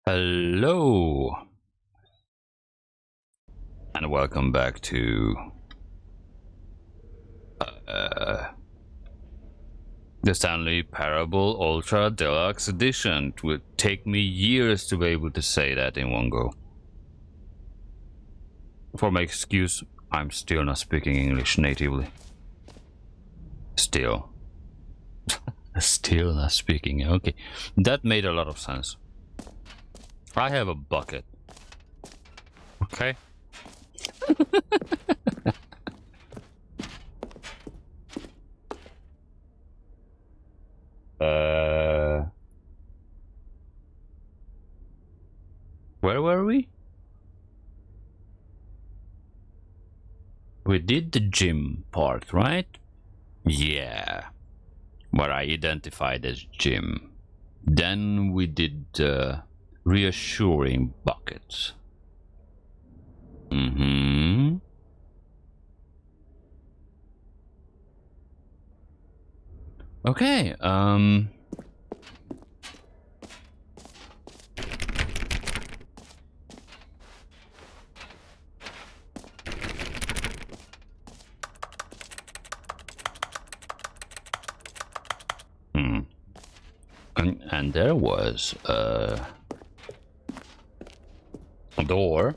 Hello, and welcome back to the Stanley Parable Ultra Deluxe Edition. It would take me years to be able to say that in one go. For my excuse, I'm still not speaking English natively. Still not speaking. Okay, that made a lot of sense. I have a bucket. Okay. Where were we? We did the gym part, right? Yeah. What I identified as gym. Then we did reassuring buckets. Okay, and there was a door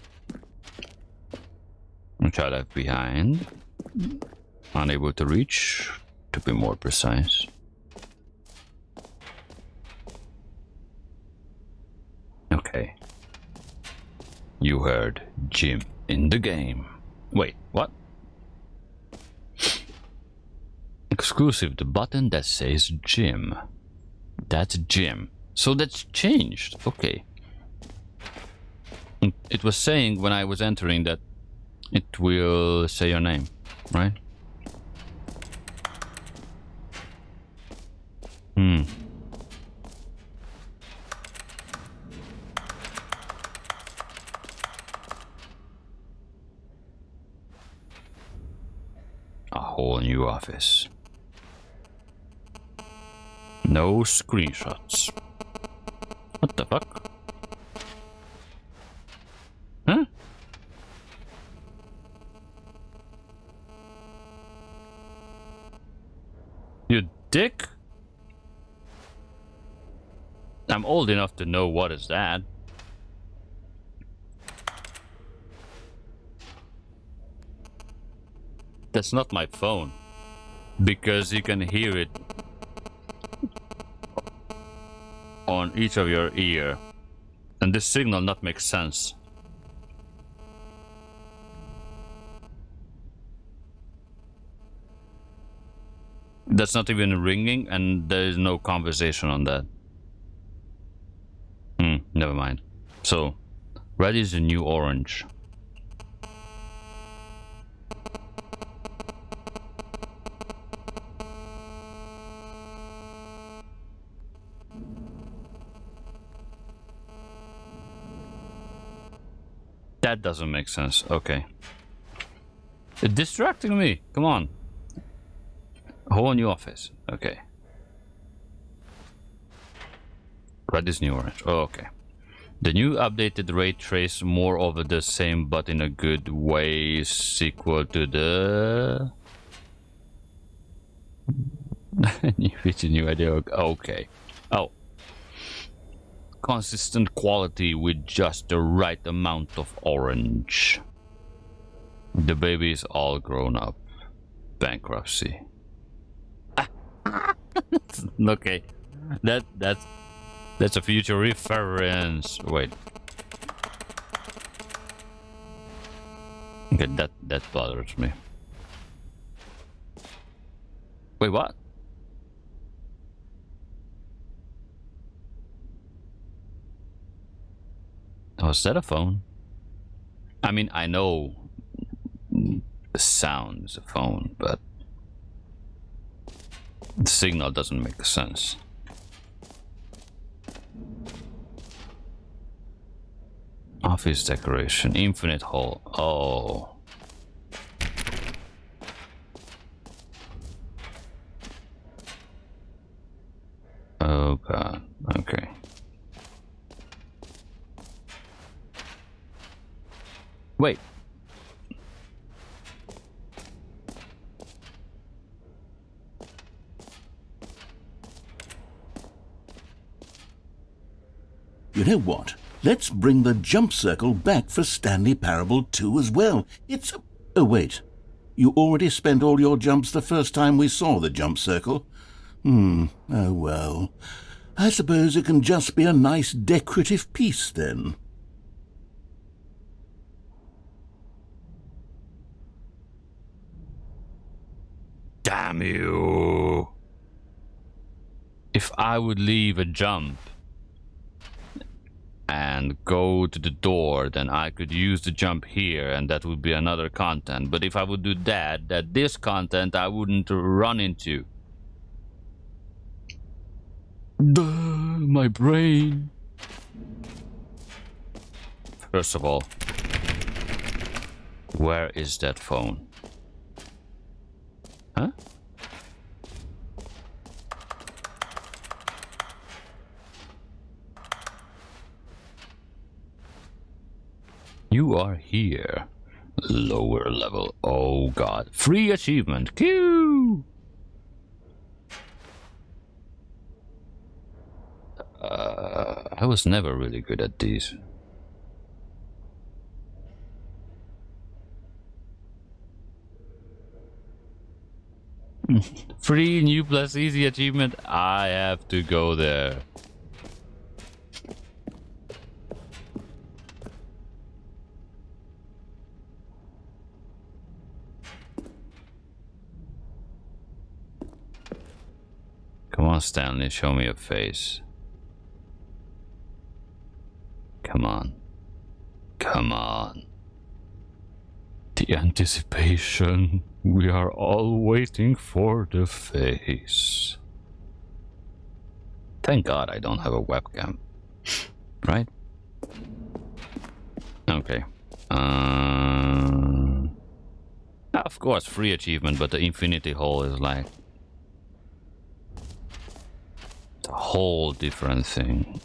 which I left behind, unable to reach, to be more precise. Okay. You heard Jim in the game. Wait, what? Exclusive, the button that says Jim. That's Jim. So that's changed. Okay. It was saying when I was entering that it will say your name, right? A whole new office. No screenshots. What the fuck? Huh? You dick? I'm old enough to know what is that. That's not my phone. Because you can hear it on each of your ear. And this signal not make sense. That's not even ringing and there is no conversation on that. Never mind. So, red is the new orange. That doesn't make sense. Okay. It's distracting me. Come on. A whole new office. Okay. Red is new orange. Oh, okay. The new updated ray trace more of the same but in a good way sequel to the new idea. Okay. Oh. Consistent quality with just the right amount of orange. The baby is all grown up. Bankruptcy. Okay. That's a future reference. Wait. Okay, that bothers me. Wait, what? Oh, is that a phone? I mean, I know the sound is a phone, but the signal doesn't make sense. Office decoration, infinite hall. Oh. Oh god, okay. Wait. You know what? Let's bring the jump circle back for Stanley Parable 2 as well. It's... Oh, wait. You already spent all your jumps the first time we saw the jump circle. Oh well. I suppose it can just be a nice decorative piece then. Damn you! If I would leave a jump and go to the door, then I could use the jump here and that would be another content. But if I would do that this content I wouldn't run into. Duh, my brain. First of all, where is that phone? Huh? You are here. Lower level. Oh god. Free achievement. Q. I was never really good at these. Free new plus easy achievement. I have to go there. Come on, Stanley, show me your face. Come on. Come on. The anticipation. We are all waiting for the face. Thank God I don't have a webcam. Right? Okay. Of course, free achievement, but the Infinity Hole is like a whole different thing.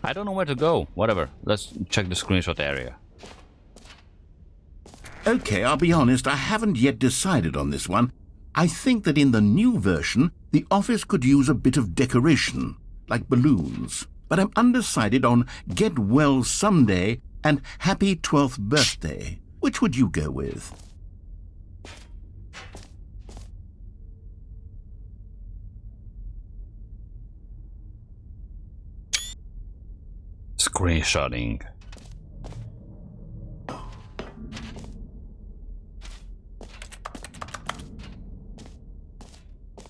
I don't know where to go. Whatever. Let's check the screenshot area. Okay, I'll be honest, I haven't yet decided on this one. I think that in the new version, the office could use a bit of decoration, like balloons. But I'm undecided on Get Well Someday and Happy 12th Birthday. Which would you go with? Screenshotting.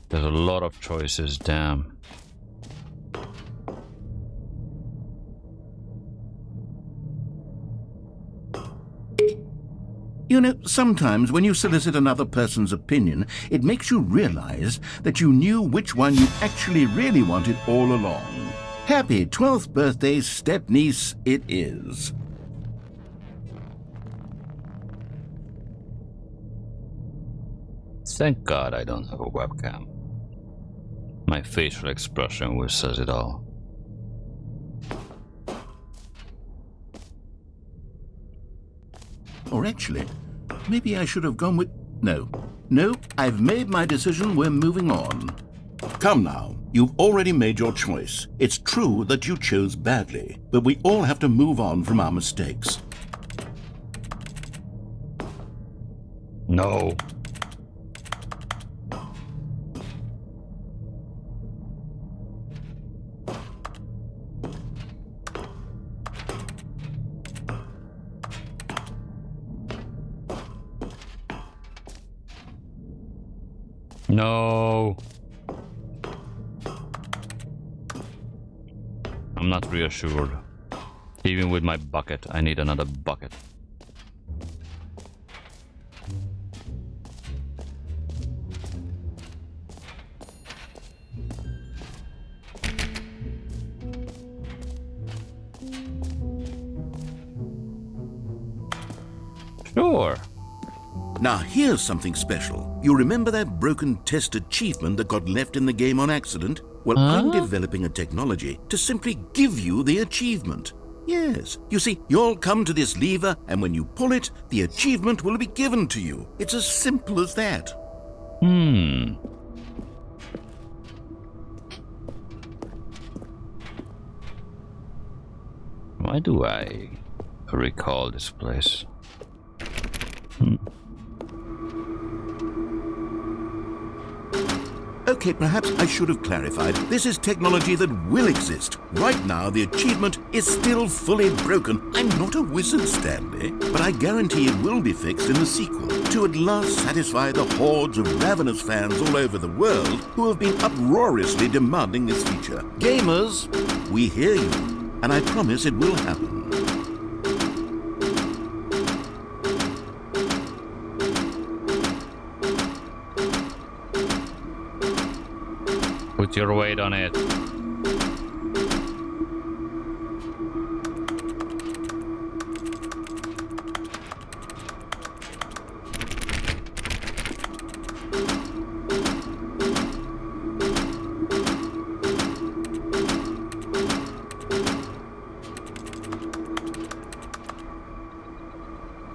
There's a lot of choices, damn. You know, sometimes when you solicit another person's opinion, it makes you realize that you knew which one you actually really wanted all along. Happy 12th birthday, step-niece, it is. Thank God I don't have a webcam. My facial expression which says it all. Or actually, maybe I should have gone with... No, I've made my decision, we're moving on. Come now, you've already made your choice. It's true that you chose badly, but we all have to move on from our mistakes. No. No. I'm not reassured. Even with my bucket, I need another bucket. Sure. Now here's something special. You remember that broken test achievement that got left in the game on accident? Well, I'm developing a technology to simply give you the achievement. Yes. You see, you'll come to this lever, and when you pull it, the achievement will be given to you. It's as simple as that. Why do I recall this place? Okay, perhaps I should have clarified. This is technology that will exist. Right now, the achievement is still fully broken. I'm not a wizard, Stanley, but I guarantee it will be fixed in the sequel to at last satisfy the hordes of ravenous fans all over the world who have been uproariously demanding this feature. Gamers, we hear you, and I promise it will happen. Put your weight on it.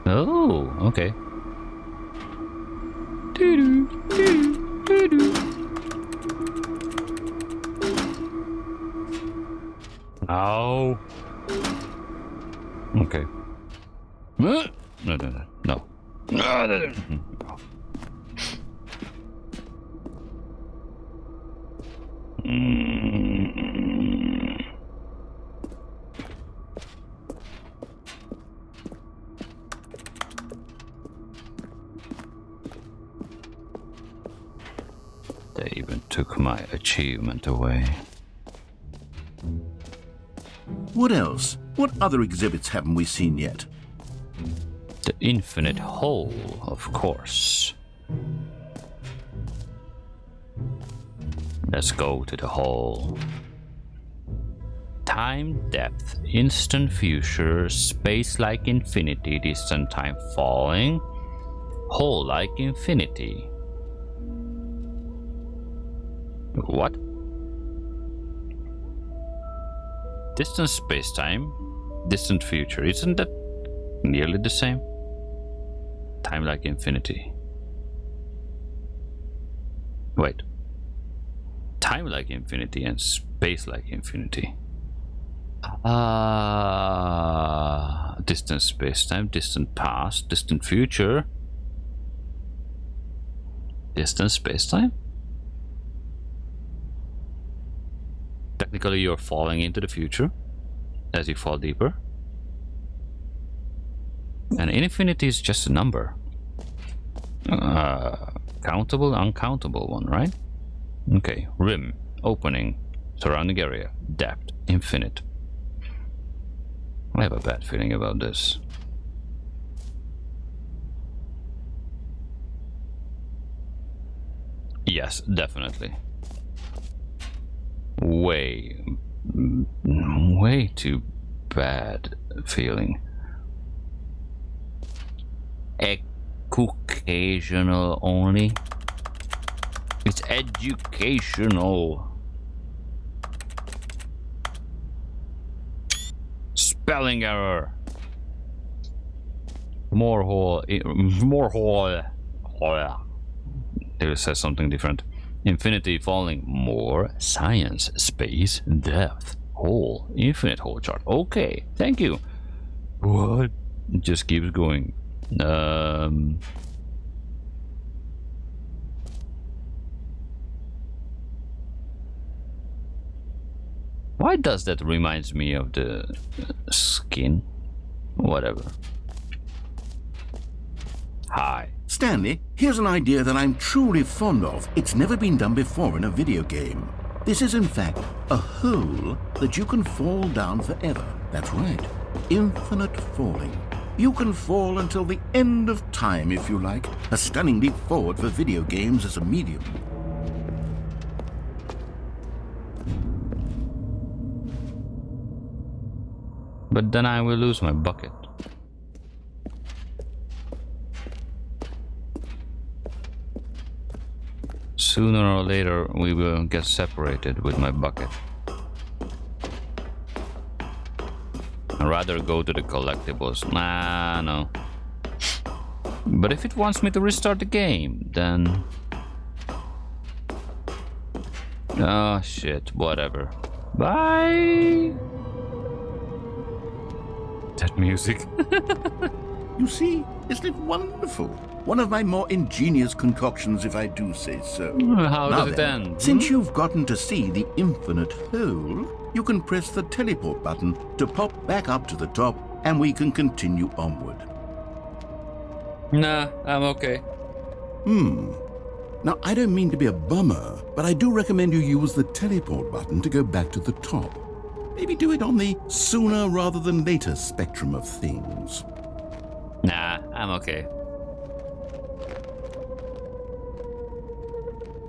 Oh, okay. Doo-doo, doo-doo, doo-doo. No. Okay. No, no, no, no. No, no, no. They even took my achievement away. What else? What other exhibits haven't we seen yet? The infinite hole, of course. Let's go to the hole. Time, depth, instant future, space like infinity, distant time falling, hole like infinity. What? Distant space-time, distant future. Isn't that nearly the same? Time like infinity. Wait. Time like infinity and space like infinity. Distant space-time, distant past, distant future. Distant space-time? Technically, you're falling into the future as you fall deeper. And infinity is just a number. Countable, uncountable one, right? Okay, rim, opening, surrounding area, depth, infinite. I have a bad feeling about this. Yes, definitely. Way too bad feeling. Educational only. It's educational. Spelling error. More hole. It says something different. Infinity falling, more science, space, depth, hole, infinite hole chart. Okay, thank you. What? It just keeps going. Why does that reminds me of the skin? Whatever. Hi. Stanley, here's an idea that I'm truly fond of. It's never been done before in a video game. This is in fact a hole that you can fall down forever. That's right. Infinite falling. You can fall until the end of time if you like. A stunning leap forward for video games as a medium. But then I will lose my bucket. Sooner or later, we will get separated with my bucket. I'd rather go to the collectibles. Nah, no. But if it wants me to restart the game, then... Oh shit, whatever. Bye! That music. You see, isn't it wonderful? One of my more ingenious concoctions, if I do say so. How Now does it then, end? Since you've gotten to see the infinite hole, you can press the teleport button to pop back up to the top, and we can continue onward. Nah, I'm okay. Now, I don't mean to be a bummer, but I do recommend you use the teleport button to go back to the top. Maybe do it on the sooner rather than later spectrum of things. Nah, I'm okay.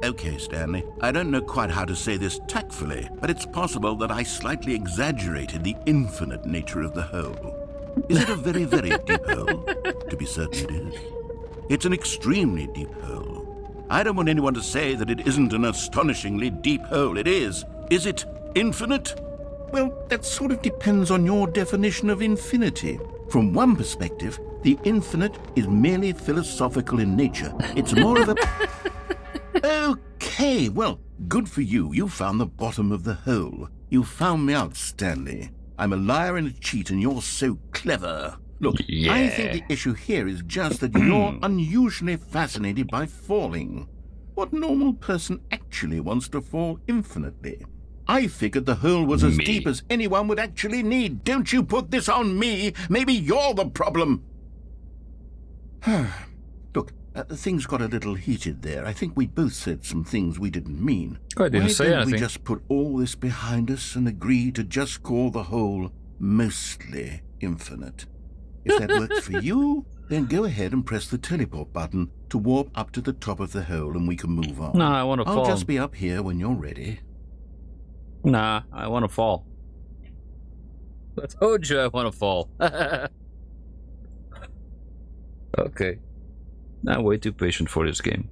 Okay, Stanley, I don't know quite how to say this tactfully, but it's possible that I slightly exaggerated the infinite nature of the hole. Is it a very, very deep hole? To be certain it is. It's an extremely deep hole. I don't want anyone to say that it isn't an astonishingly deep hole. It is. Is it infinite? Well, that sort of depends on your definition of infinity. From one perspective, the infinite is merely philosophical in nature. It's more of a... Okay, well, good for you. You found the bottom of the hole. You found me out, Stanley. I'm a liar and a cheat, and you're so clever. Look, Yeah. I think the issue here is just that you're unusually fascinated by falling. What normal person actually wants to fall infinitely? I figured the hole was as Me. deep as anyone would actually need. Don't you put this on me. Maybe you're the problem. Look, things got a little heated there. I think we both said some things we didn't mean. I didn't Why say don't anything. we just put all this behind us and agree to just call the hole mostly infinite? If that works for you, then go ahead and press the teleport button to warp up to the top of the hole and we can move on. Nah, I want to I'll fall. just be up here when you're ready. Nah, I want to fall. I told you I want to fall. Okay. I'm way too patient for this game.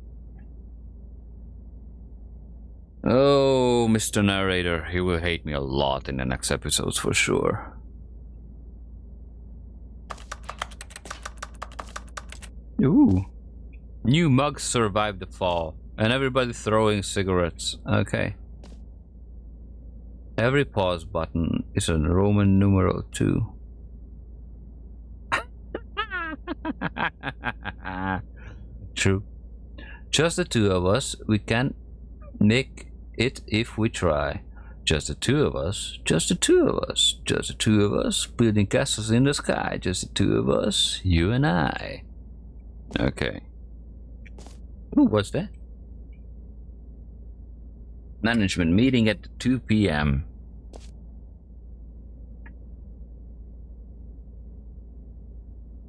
Oh, Mr. Narrator, he will hate me a lot in the next episodes for sure. Ooh. New mugs survived the fall. And everybody throwing cigarettes. Okay. Every pause button is a Roman numeral 2. True. Just the two of us. We can make it if we try. Just the two of us. Just the two of us. Just the two of us. Building castles in the sky. Just the two of us. You and I. Okay. Ooh, what's that? Management meeting at 2 p.m.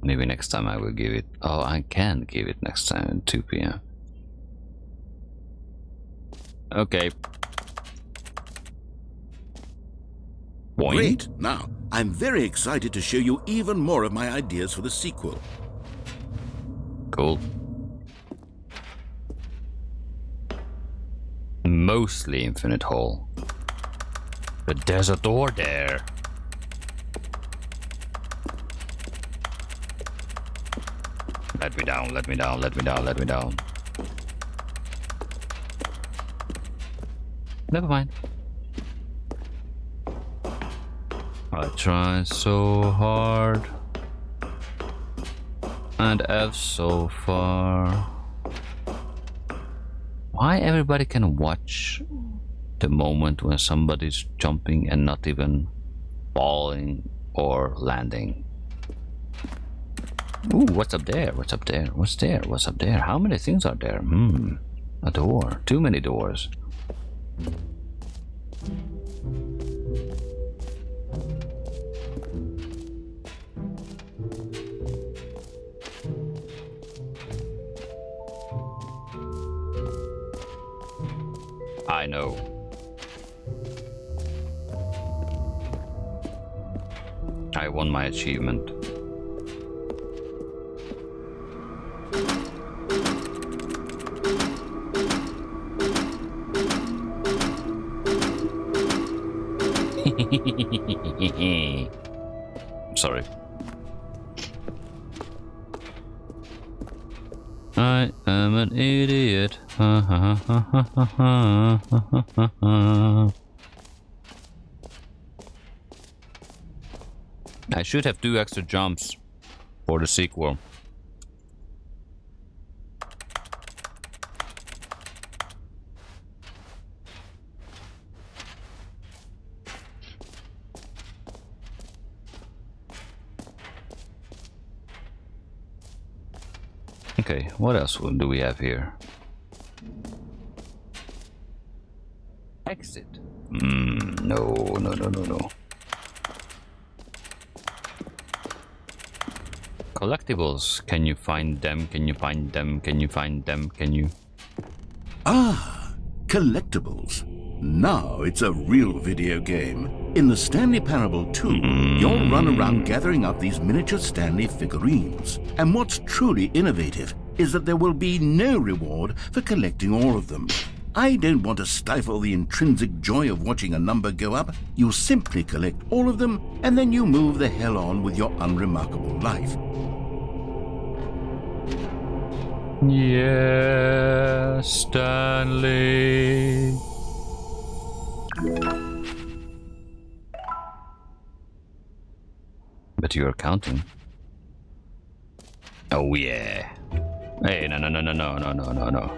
Maybe next time I will give it. Oh, I can give it next time at 2 p.m. Okay. Boing. Great. Now, I'm very excited to show you even more of my ideas for the sequel. Cool. Mostly infinite hole. But there's a door there. Let me down, let me down, let me down, let me down. Never mind. I tried so hard. And F so far. Why everybody can watch the moment when somebody's jumping and not even falling or landing? Ooh, what's up there? What's up there? What's there? What's up there? How many things are there? A door. Too many doors. I know. I won my achievement. Sorry. I am an idiot. I should have 2 extra jumps for the sequel. Okay, what else do we have here? Exit. No. Collectibles. Can you find them? Can you find them? Can you find them? Can you? Ah, collectibles. Now it's a real video game. In the Stanley Parable 2, you'll run around gathering up these miniature Stanley figurines. And what's truly innovative is that there will be no reward for collecting all of them. I don't want to stifle the intrinsic joy of watching a number go up. You simply collect all of them, and then you move the hell on with your unremarkable life. Yes, Stanley. But you're counting. Oh yeah. Hey, no.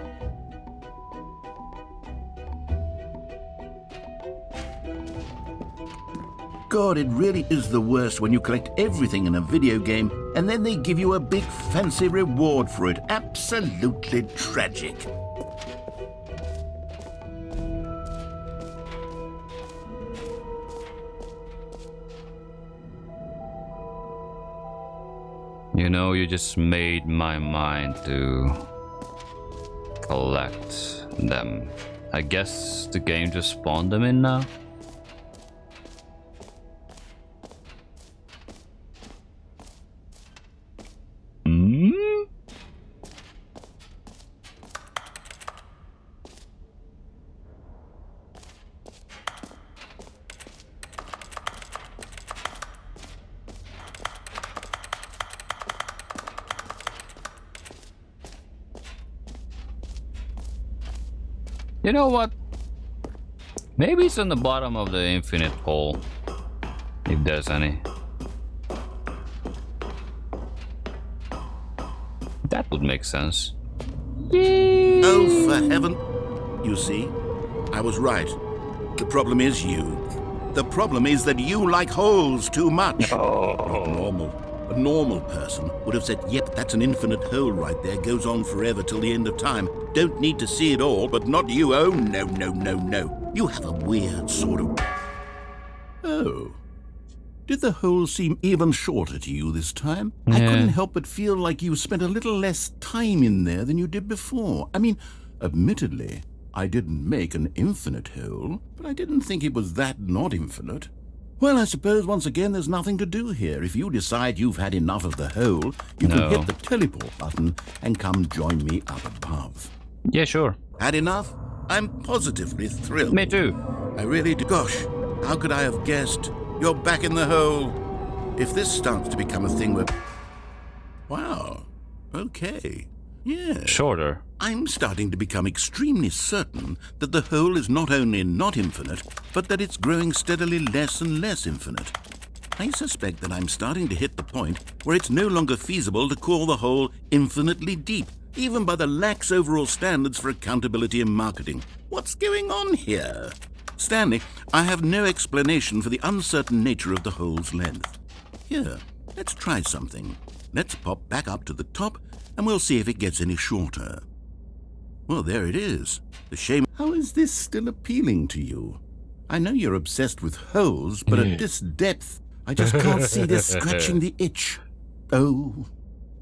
God, it really is the worst when you collect everything in a video game and then they give you a big fancy reward for it. Absolutely tragic. You know, you just made my mind to collect them. I guess the game just spawned them in now. You know what? Maybe it's on the bottom of the infinite hole, if there's any. That would make sense. Oh, for heaven. You see, I was right. The problem is you. The problem is that you like holes too much. Not normal. A normal person would have said, yep, that's an infinite hole right there. Goes on forever till the end of time. Don't need to see it all, but not you. Oh, no. You have a weird sort of... Oh. Did the hole seem even shorter to you this time? Yeah. I couldn't help but feel like you spent a little less time in there than you did before. I mean, admittedly, I didn't make an infinite hole, but I didn't think it was that not infinite. Well, I suppose once again there's nothing to do here. If you decide you've had enough of the hole, you can hit the teleport button and come join me up above. Yeah, sure. Had enough? I'm positively thrilled. Me too. I really do. Gosh, how could I have guessed? You're back in the hole. If this starts to become a thing where... Wow. Okay. Yeah. Shorter. I'm starting to become extremely certain that the hole is not only not infinite, but that it's growing steadily less and less infinite. I suspect that I'm starting to hit the point where it's no longer feasible to call the hole infinitely deep, even by the lax overall standards for accountability and marketing. What's going on here? Stanley, I have no explanation for the uncertain nature of the hole's length. Here, let's try something. Let's pop back up to the top, and we'll see if it gets any shorter. Well, there it is. The shame. How is this still appealing to you? I know you're obsessed with holes, but at this depth, I just can't see this scratching the itch. Oh,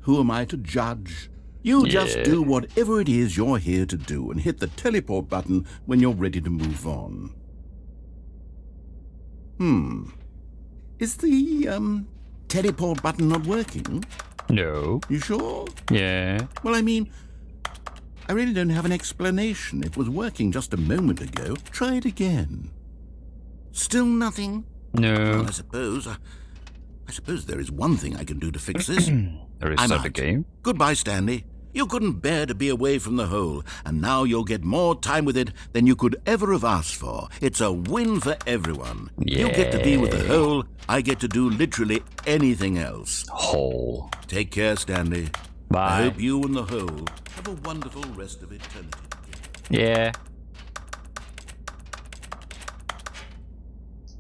who am I to judge? You just do whatever it is you're here to do and hit the teleport button when you're ready to move on. Is the, teleport button not working? No. You sure? Yeah. Well, I mean, I really don't have an explanation. It was working just a moment ago. Try it again. Still nothing? No. Well, I suppose there is one thing I can do to fix this. Restart the game. Goodbye, Stanley. You couldn't bear to be away from the hole, and now you'll get more time with it than you could ever have asked for. It's a win for everyone. You get to be with the hole, I get to do literally anything else. Hole. Take care, Stanley. Bye. I hope you and the hole have a wonderful rest of eternity. Yeah.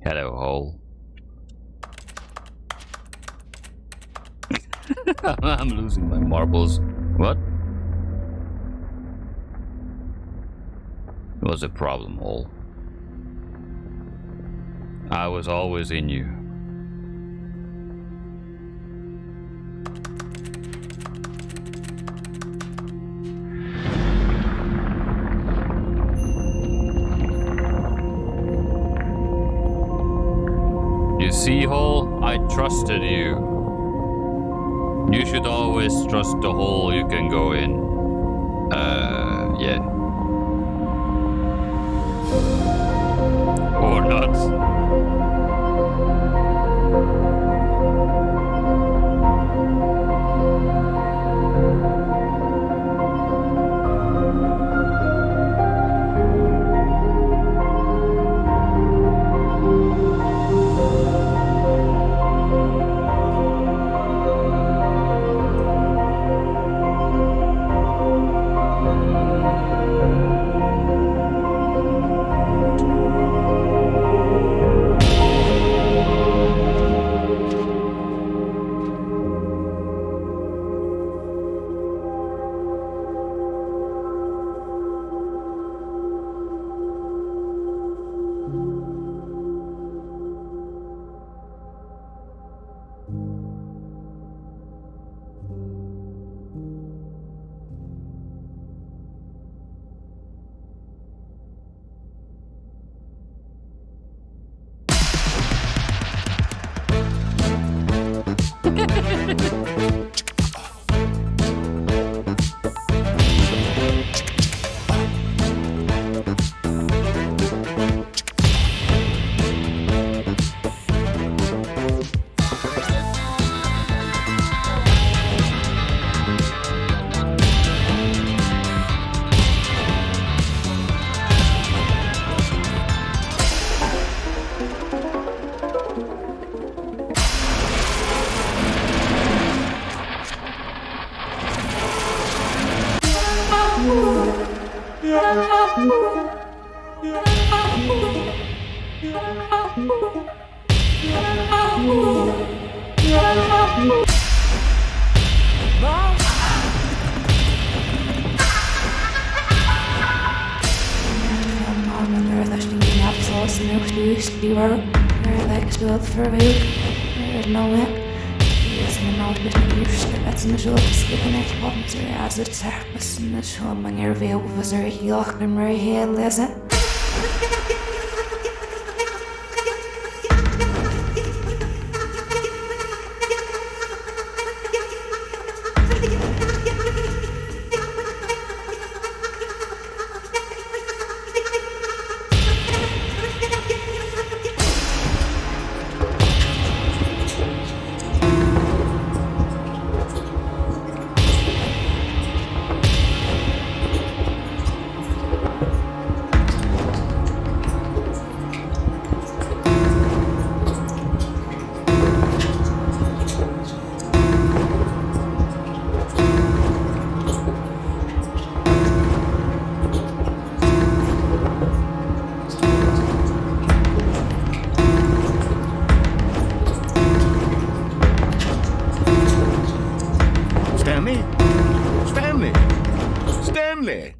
Hello, hole. I'm losing my marbles. What? What's the problem, hole? I was always in you. You see, hole? I trusted you. You should always trust the hole you can go in. Yeah. Or not. As a tapas in the showman, your veil was a yoke and right here, listen.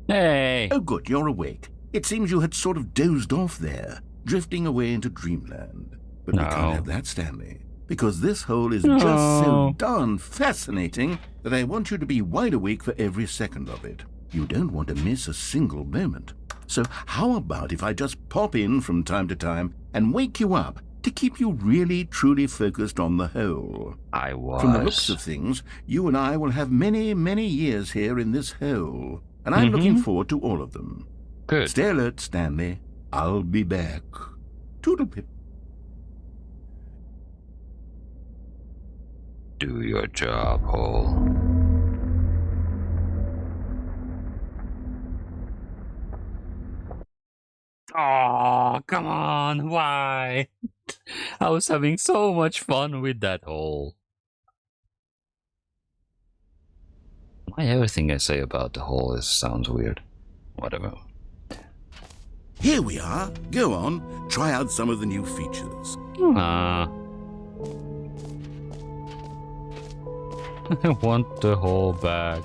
Hey. Oh, good, you're awake. It seems you had sort of dozed off there, drifting away into dreamland. But we can't have that, Stanley, because this hole is just so darn fascinating that I want you to be wide awake for every second of it. You don't want to miss a single moment. So how about if I just pop in from time to time and wake you up to keep you really, truly focused on the hole? I was. From the looks of things, you and I will have many, many years here in this hole, and I'm looking forward to all of them. Good. Stay alert, Stanley. I'll be back Toodlepip. Do your job, Hole. Oh, come on, why? I was having so much fun with that Hole. Why everything I say about the Hole sounds weird. Whatever. Here we are. Go on, try out some of the new features. I want the Hole back.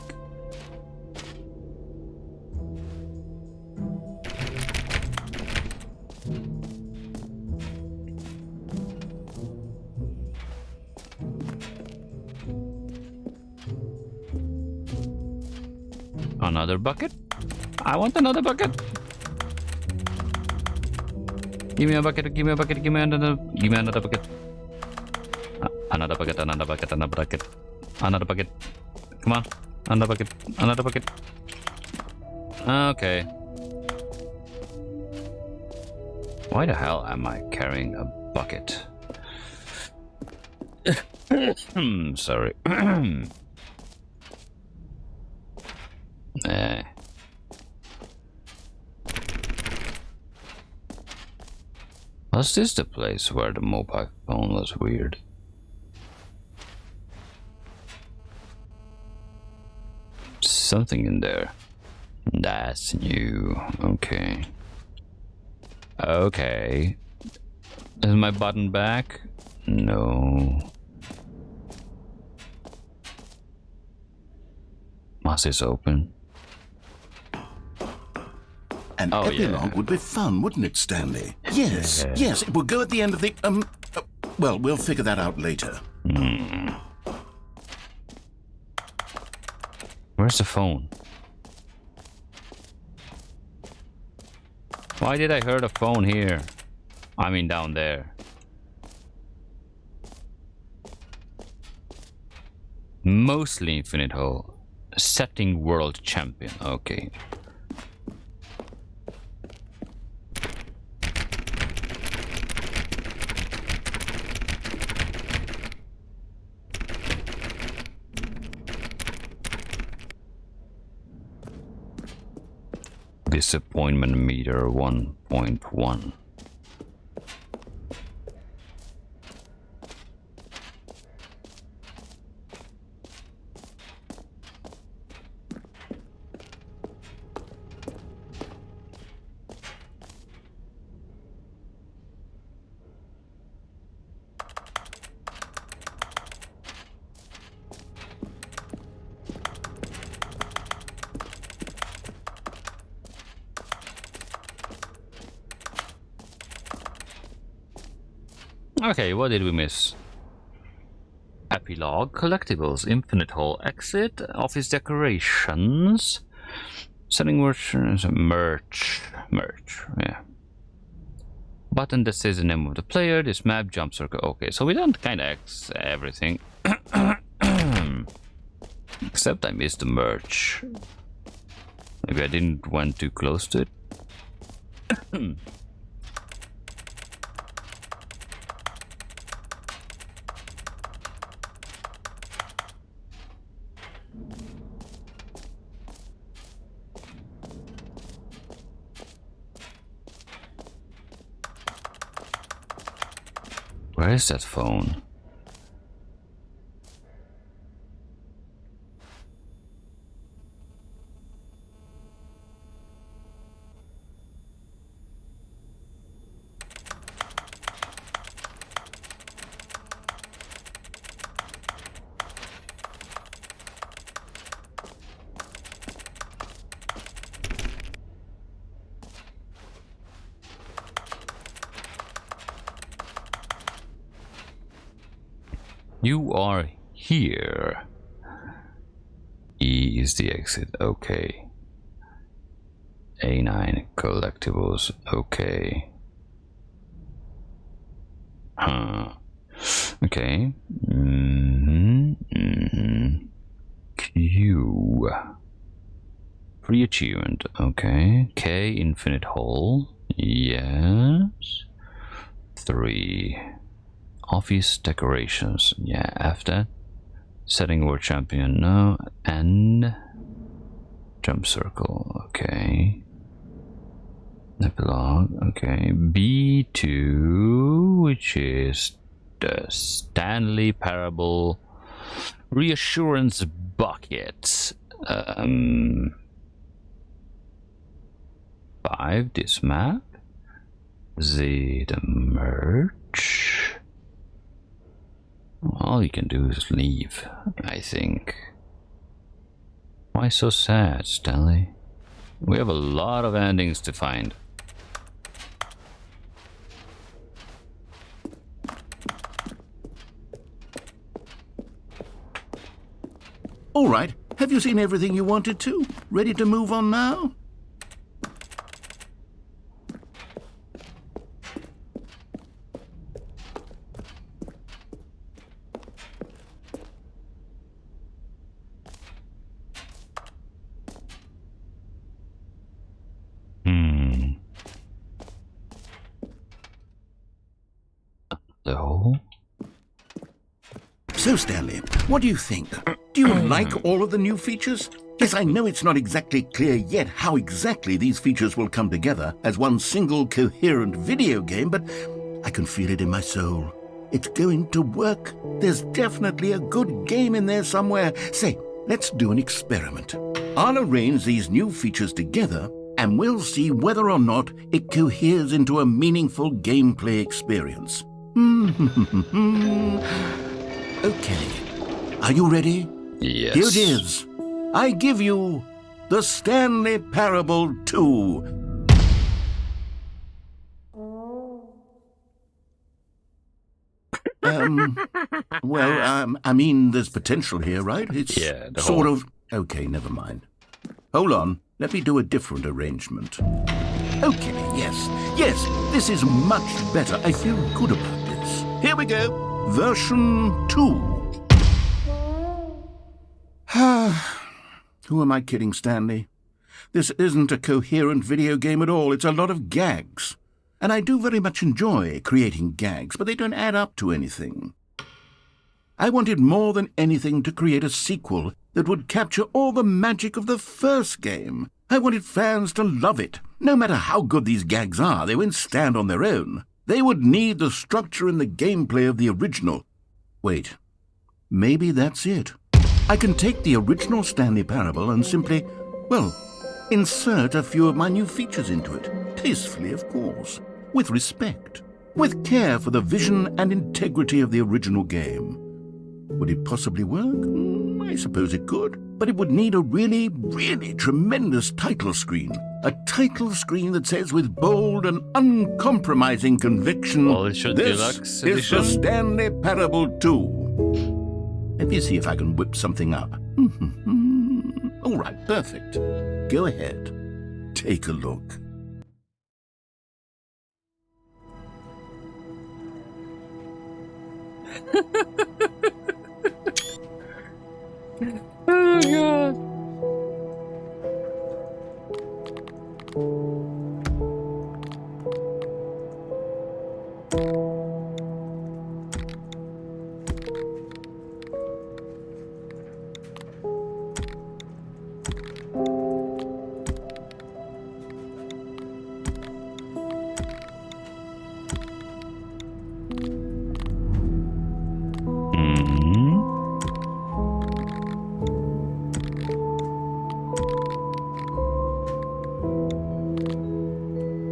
Another bucket? I want another bucket. Give me a bucket, give me a bucket, give me another bucket. Another bucket, another bucket, another bucket. Another bucket. Come on. Another bucket, another bucket. Okay. Why the hell am I carrying a bucket? Sorry. Was this the place where the mobile phone was weird? Something in there. That's new. Okay. Okay. Is my button back? No. Was this open? An epilogue would be fun, wouldn't it, Stanley? Yes, yes, it will go at the end of the, well, we'll figure that out later. Where's the phone? Why did I hear the phone here? I mean down there. Mostly infinite hole. Setting world champion. Okay. Disappointment meter 1.1. Okay, what did we miss? Epilogue, collectibles, infinite hole, exit, office decorations, selling merch, yeah. Button that says the name of the player, this map, jump circle. Okay, so we done kind of X everything. Except I missed the merch. Maybe I didn't went too close to it. Where is that phone? You are here. E is the exit. Okay. A9 collectibles. Okay. Huh. Okay. Q. Free achievement. Okay. K infinite hole. Yes. 3. Office decorations. Yeah, after. Setting world champion, no. And jump circle, okay. Epilogue, okay. B2, which is the Stanley Parable Reassurance Bucket. 5, this map. Z, the merch. All you can do is leave, I think. Why so sad, Stanley? We have a lot of endings to find. All right, have you seen everything you wanted to? Ready to move on now? So? So, Stanley, what do you think? Do you like all of the new features? Yes, I know it's not exactly clear yet how exactly these features will come together as one single coherent video game, but I can feel it in my soul. It's going to work. There's definitely a good game in there somewhere. Say, let's do an experiment. I'll arrange these new features together, and we'll see whether or not it coheres into a meaningful gameplay experience. Okay. Are you ready? Yes. Here it is. I give you the Stanley Parable 2. I mean, there's potential here, right? It's sort of... Okay, never mind. Hold on. Let me do a different arrangement. Okay, yes, this is much better. I feel good about this. Here we go. Version 2. Who am I kidding, Stanley? This isn't a coherent video game at all. It's a lot of gags. And I do very much enjoy creating gags, but they don't add up to anything. I wanted more than anything to create a sequel that would capture all the magic of the first game. I wanted fans to love it. No matter how good these gags are, they won't stand on their own. They would need the structure and the gameplay of the original. Wait, maybe that's it. I can take the original Stanley Parable and simply, well, insert a few of my new features into it. Tastefully, of course. With respect. With care for the vision and integrity of the original game. Would it possibly work? I suppose it could. But it would need a really, really tremendous title screen. A title screen that says with bold and uncompromising conviction, Polish this Deluxe is edition? the Stanley Parable 2. Let me see if I can whip something up. All right, perfect. Go ahead. Take a look. Oh god.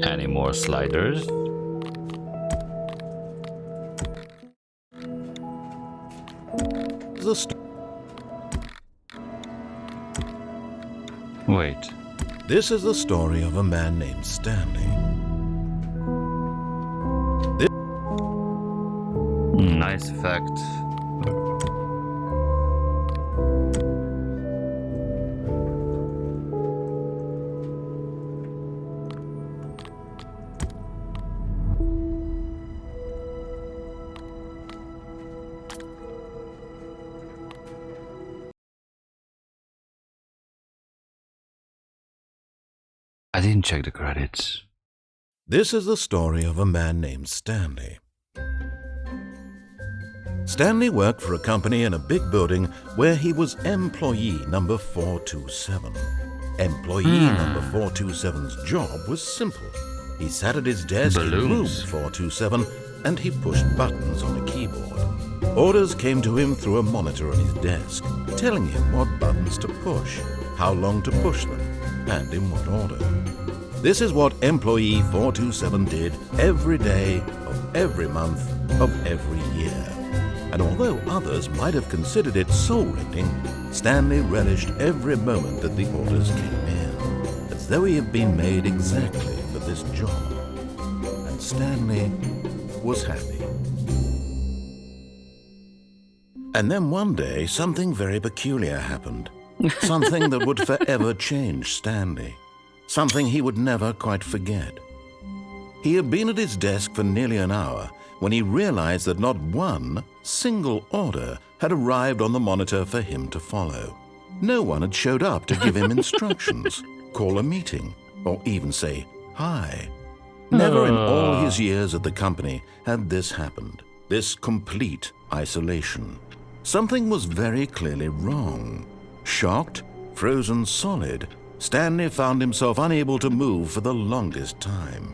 Any more sliders? Wait. This is the story of a man named Stanley. Nice effect. I didn't check the credits. This is the story of a man named Stanley. Stanley worked for a company in a big building where he was employee number 427. Employee number 427's job was simple. He sat at his desk in room Balloons. 427 and he pushed buttons on a keyboard. Orders came to him through a monitor on his desk, telling him what buttons to push, how long to push them, and in what order. This is what employee 427 did every day of every month of every year. And although others might have considered it soul-rending, Stanley relished every moment that the orders came in, as though he had been made exactly for this job. And Stanley was happy. And then one day, something very peculiar happened. Something that would forever change Stanley. Something he would never quite forget. He had been at his desk for nearly an hour when he realized that not one single order had arrived on the monitor for him to follow. No one had showed up to give him instructions, call a meeting, or even say hi. Never in all his years at the company had this happened, this complete isolation. Something was very clearly wrong. Shocked, frozen solid, Stanley found himself unable to move for the longest time.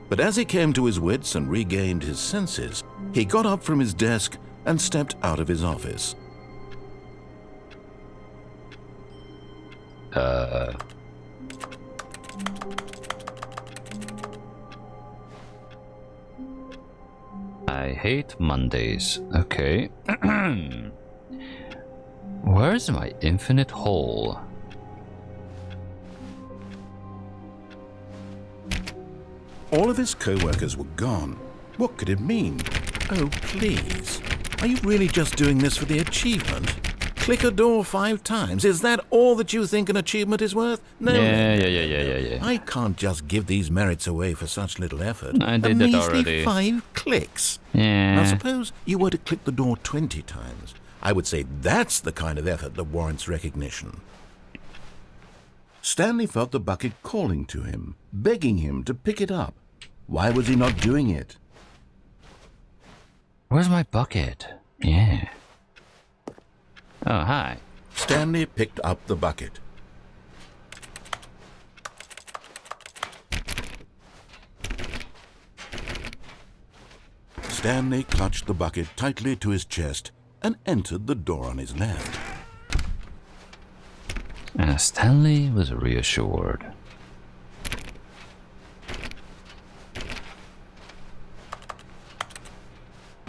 But as he came to his wits and regained his senses, he got up from his desk and stepped out of his office. I hate Mondays. Okay. Where's my infinite hole? All of his co-workers were gone. What could it mean? Oh, please. Are you really just doing this for the achievement? Click a door 5 times. Is that all that you think an achievement is worth? No. Yeah. I can't just give these merits away for such little effort. I did A that measly already. 5 clicks. Yeah. Now suppose you were to click the door 20 times. I would say that's the kind of effort that warrants recognition. Stanley felt the bucket calling to him, begging him to pick it up. Why was he not doing it? Where's my bucket? Yeah. Oh, hi. Stanley picked up the bucket. Stanley clutched the bucket tightly to his chest and entered the door on his left. And Stanley was reassured.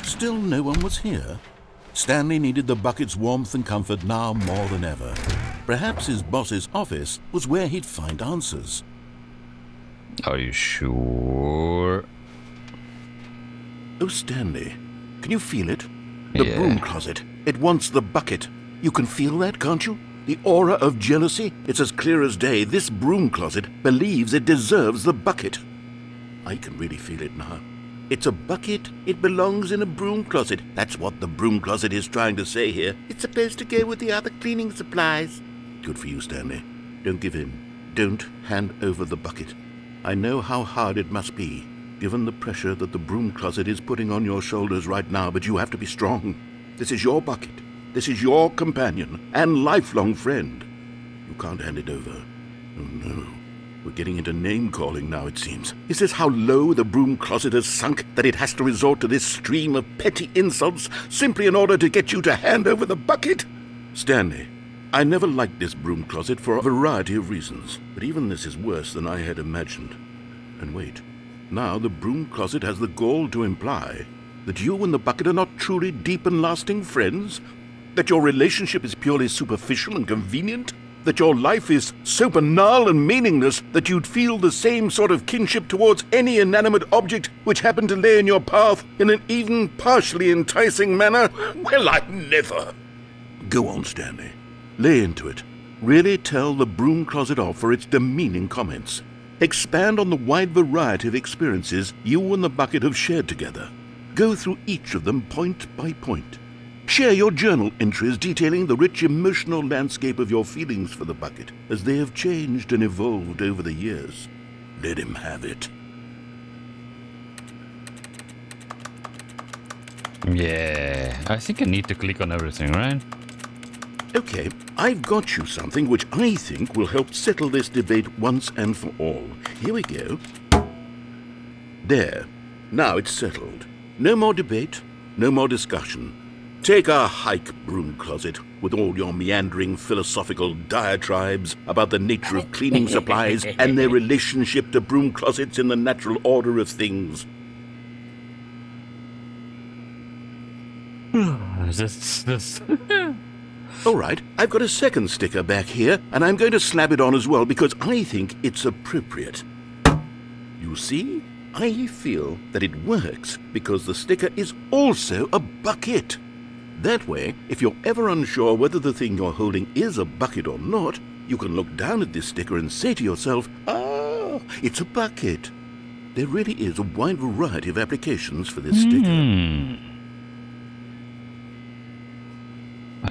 Still no one was here. Stanley needed the bucket's warmth and comfort now more than ever. Perhaps his boss's office was where he'd find answers. Are you sure? Oh, Stanley, can you feel it? The Yeah. broom closet. It wants the bucket. You can feel that, can't you? The aura of jealousy. It's as clear as day. This broom closet believes it deserves the bucket. I can really feel it now. It's a bucket. It belongs in a broom closet. That's what the broom closet is trying to say here. It's supposed to go with the other cleaning supplies. Good for you, Stanley. Don't give in. Don't hand over the bucket. I know how hard it must be, given the pressure that the broom closet is putting on your shoulders right now, but you have to be strong. This is your bucket. This is your companion and lifelong friend. You can't hand it over. Oh, no. We're getting into name-calling now, it seems. Is this how low the broom closet has sunk, that it has to resort to this stream of petty insults simply in order to get you to hand over the bucket? Stanley, I never liked this broom closet for a variety of reasons, but even this is worse than I had imagined. And wait, now the broom closet has the gall to imply that you and the bucket are not truly deep and lasting friends? That your relationship is purely superficial and convenient? That your life is so banal and meaningless that you'd feel the same sort of kinship towards any inanimate object which happened to lay in your path in an even partially enticing manner? Well, I never. Go on, Stanley. Lay into it. Really tell the broom closet off for its demeaning comments. Expand on the wide variety of experiences you and the bucket have shared together. Go through each of them point by point. Share your journal entries detailing the rich emotional landscape of your feelings for the bucket as they have changed and evolved over the years. Let him have it. Yeah, I think I need to click on everything, right? Okay, I've got you something which I think will help settle this debate once and for all. Here we go. There. Now it's settled. No more debate, no more discussion. Take a hike, broom closet, with all your meandering philosophical diatribes about the nature of cleaning supplies and their relationship to broom closets in the natural order of things. This. All right, I've got a second sticker back here, and I'm going to slap it on as well because I think it's appropriate. You see? I feel that it works because the sticker is also a bucket. That way, if you're ever unsure whether the thing you're holding is a bucket or not, you can look down at this sticker and say to yourself, ah, it's a bucket. There really is a wide variety of applications for this sticker.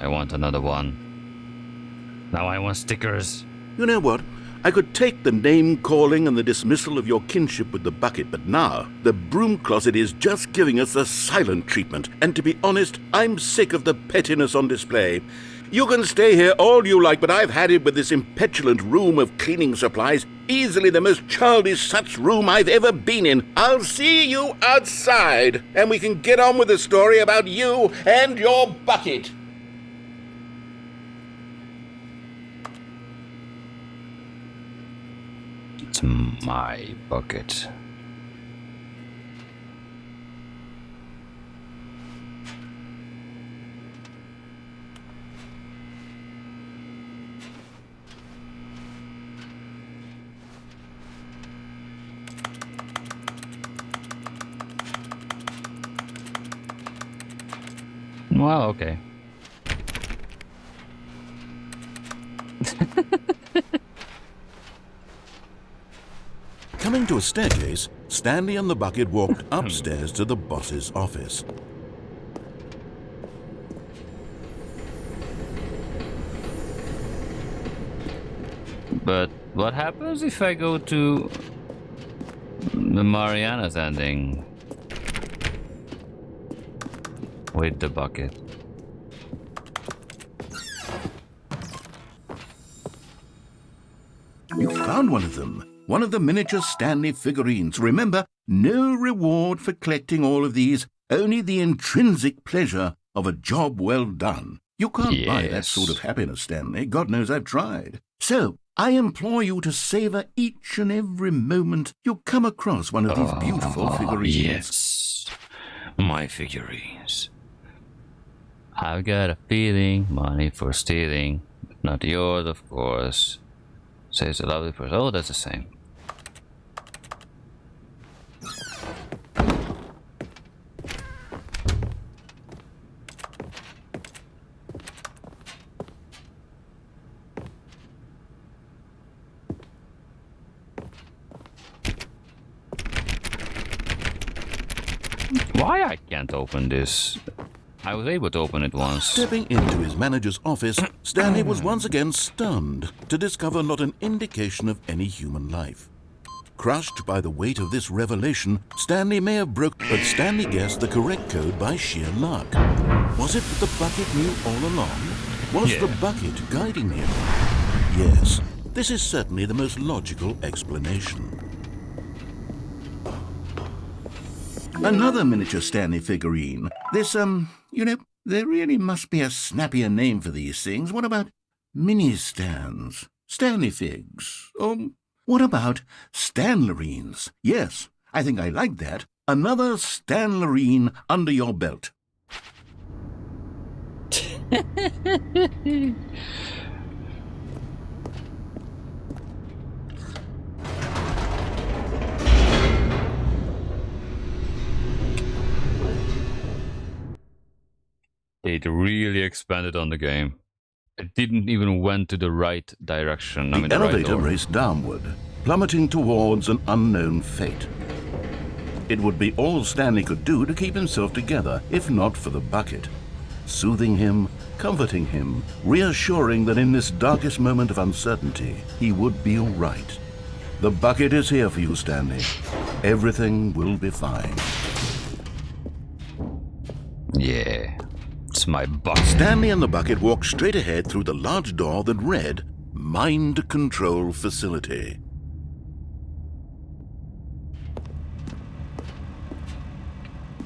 I want another one. Now I want stickers. You know what? I could take the name-calling and the dismissal of your kinship with the bucket, but now the broom closet is just giving us the silent treatment. And to be honest, I'm sick of the pettiness on display. You can stay here all you like, but I've had it with this impetulant room of cleaning supplies. Easily the most childish such room I've ever been in. I'll see you outside, and we can get on with the story about you and your bucket. It's my bucket. Well, okay. Coming to a staircase, Stanley and the bucket walked upstairs to the boss's office. But what happens if I go to the Mariana's ending with the bucket? You found one of them. One of the miniature Stanley figurines. Remember, no reward for collecting all of these, only the intrinsic pleasure of a job well done. You can't buy that sort of happiness, Stanley. God knows I've tried. So, I implore you to savor each and every moment you come across one of these beautiful figurines. Yes, my figurines. I've got a feeling, money for stealing, but not yours, of course. Says a lovely person. Oh, that's the same. Why I can't open this? I was able to open it once. Stepping into his manager's office, Stanley was once again stunned to discover not an indication of any human life. Crushed by the weight of this revelation, Stanley may have but Stanley guessed the correct code by sheer luck. Was it that the bucket knew all along? Was the bucket guiding him? Yes, this is certainly the most logical explanation. Another miniature Stanley figurine. This, you know, there really must be a snappier name for these things. What about mini-stands? Stanley figs? Or what about Stanlerines? Yes, I think I like that. Another Stanlerine under your belt. It really expanded on the game. It didn't even went to the right direction. The elevator raced downward, plummeting towards an unknown fate. It would be all Stanley could do to keep himself together, if not for the bucket. Soothing him, comforting him, reassuring that in this darkest moment of uncertainty, he would be all right. The bucket is here for you, Stanley. Everything will be fine. Yeah, it's my bucket. Stanley and the bucket walked straight ahead through the large door that read Mind Control Facility.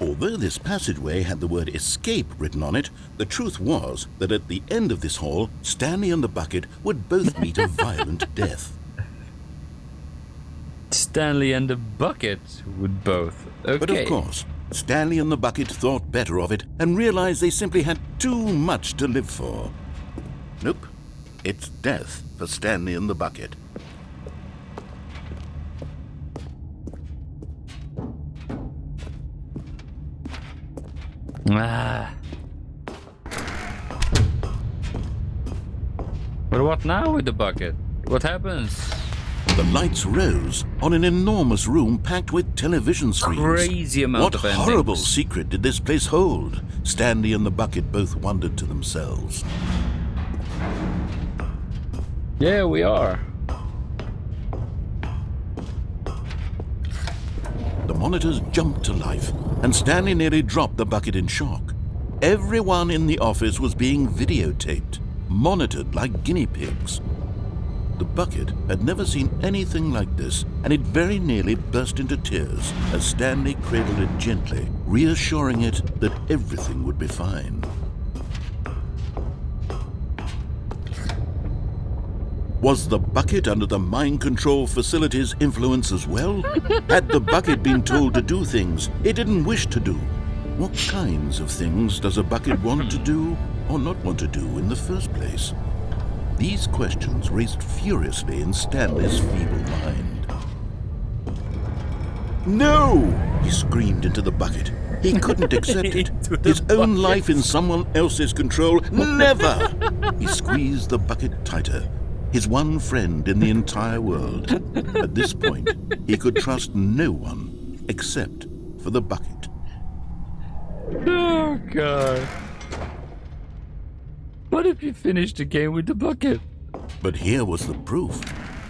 Although this passageway had the word escape written on it, the truth was that at the end of this hall, Stanley and the bucket would both meet a violent death. Stanley and the bucket would both. Okay. But of course, Stanley and the bucket thought better of it and realized they simply had too much to live for. Nope, it's death for Stanley and the bucket. Ah. But what now with the bucket? What happens? The lights rose on an enormous room packed with television screens. Crazy amount of What endings. horrible secret did this place hold? Stanley and the bucket both wondered to themselves. Yeah, we are. The monitors jumped to life, and Stanley nearly dropped the bucket in shock. Everyone in the office was being videotaped, monitored like guinea pigs. The bucket had never seen anything like this, and it very nearly burst into tears as Stanley cradled it gently, reassuring it that everything would be fine. Was the bucket under the mind control facility's influence as well? Had the bucket been told to do things it didn't wish to do? What kinds of things does a bucket want to do or not want to do in the first place? These questions raced furiously in Stanley's feeble mind. No! He screamed into the bucket. He couldn't accept it. Into the His own bucket. life in someone else's control? Never! He squeezed the bucket tighter. His one friend in the entire world. At this point, he could trust no one except for the bucket. Oh god. What if you finished the game with the bucket? But here was the proof.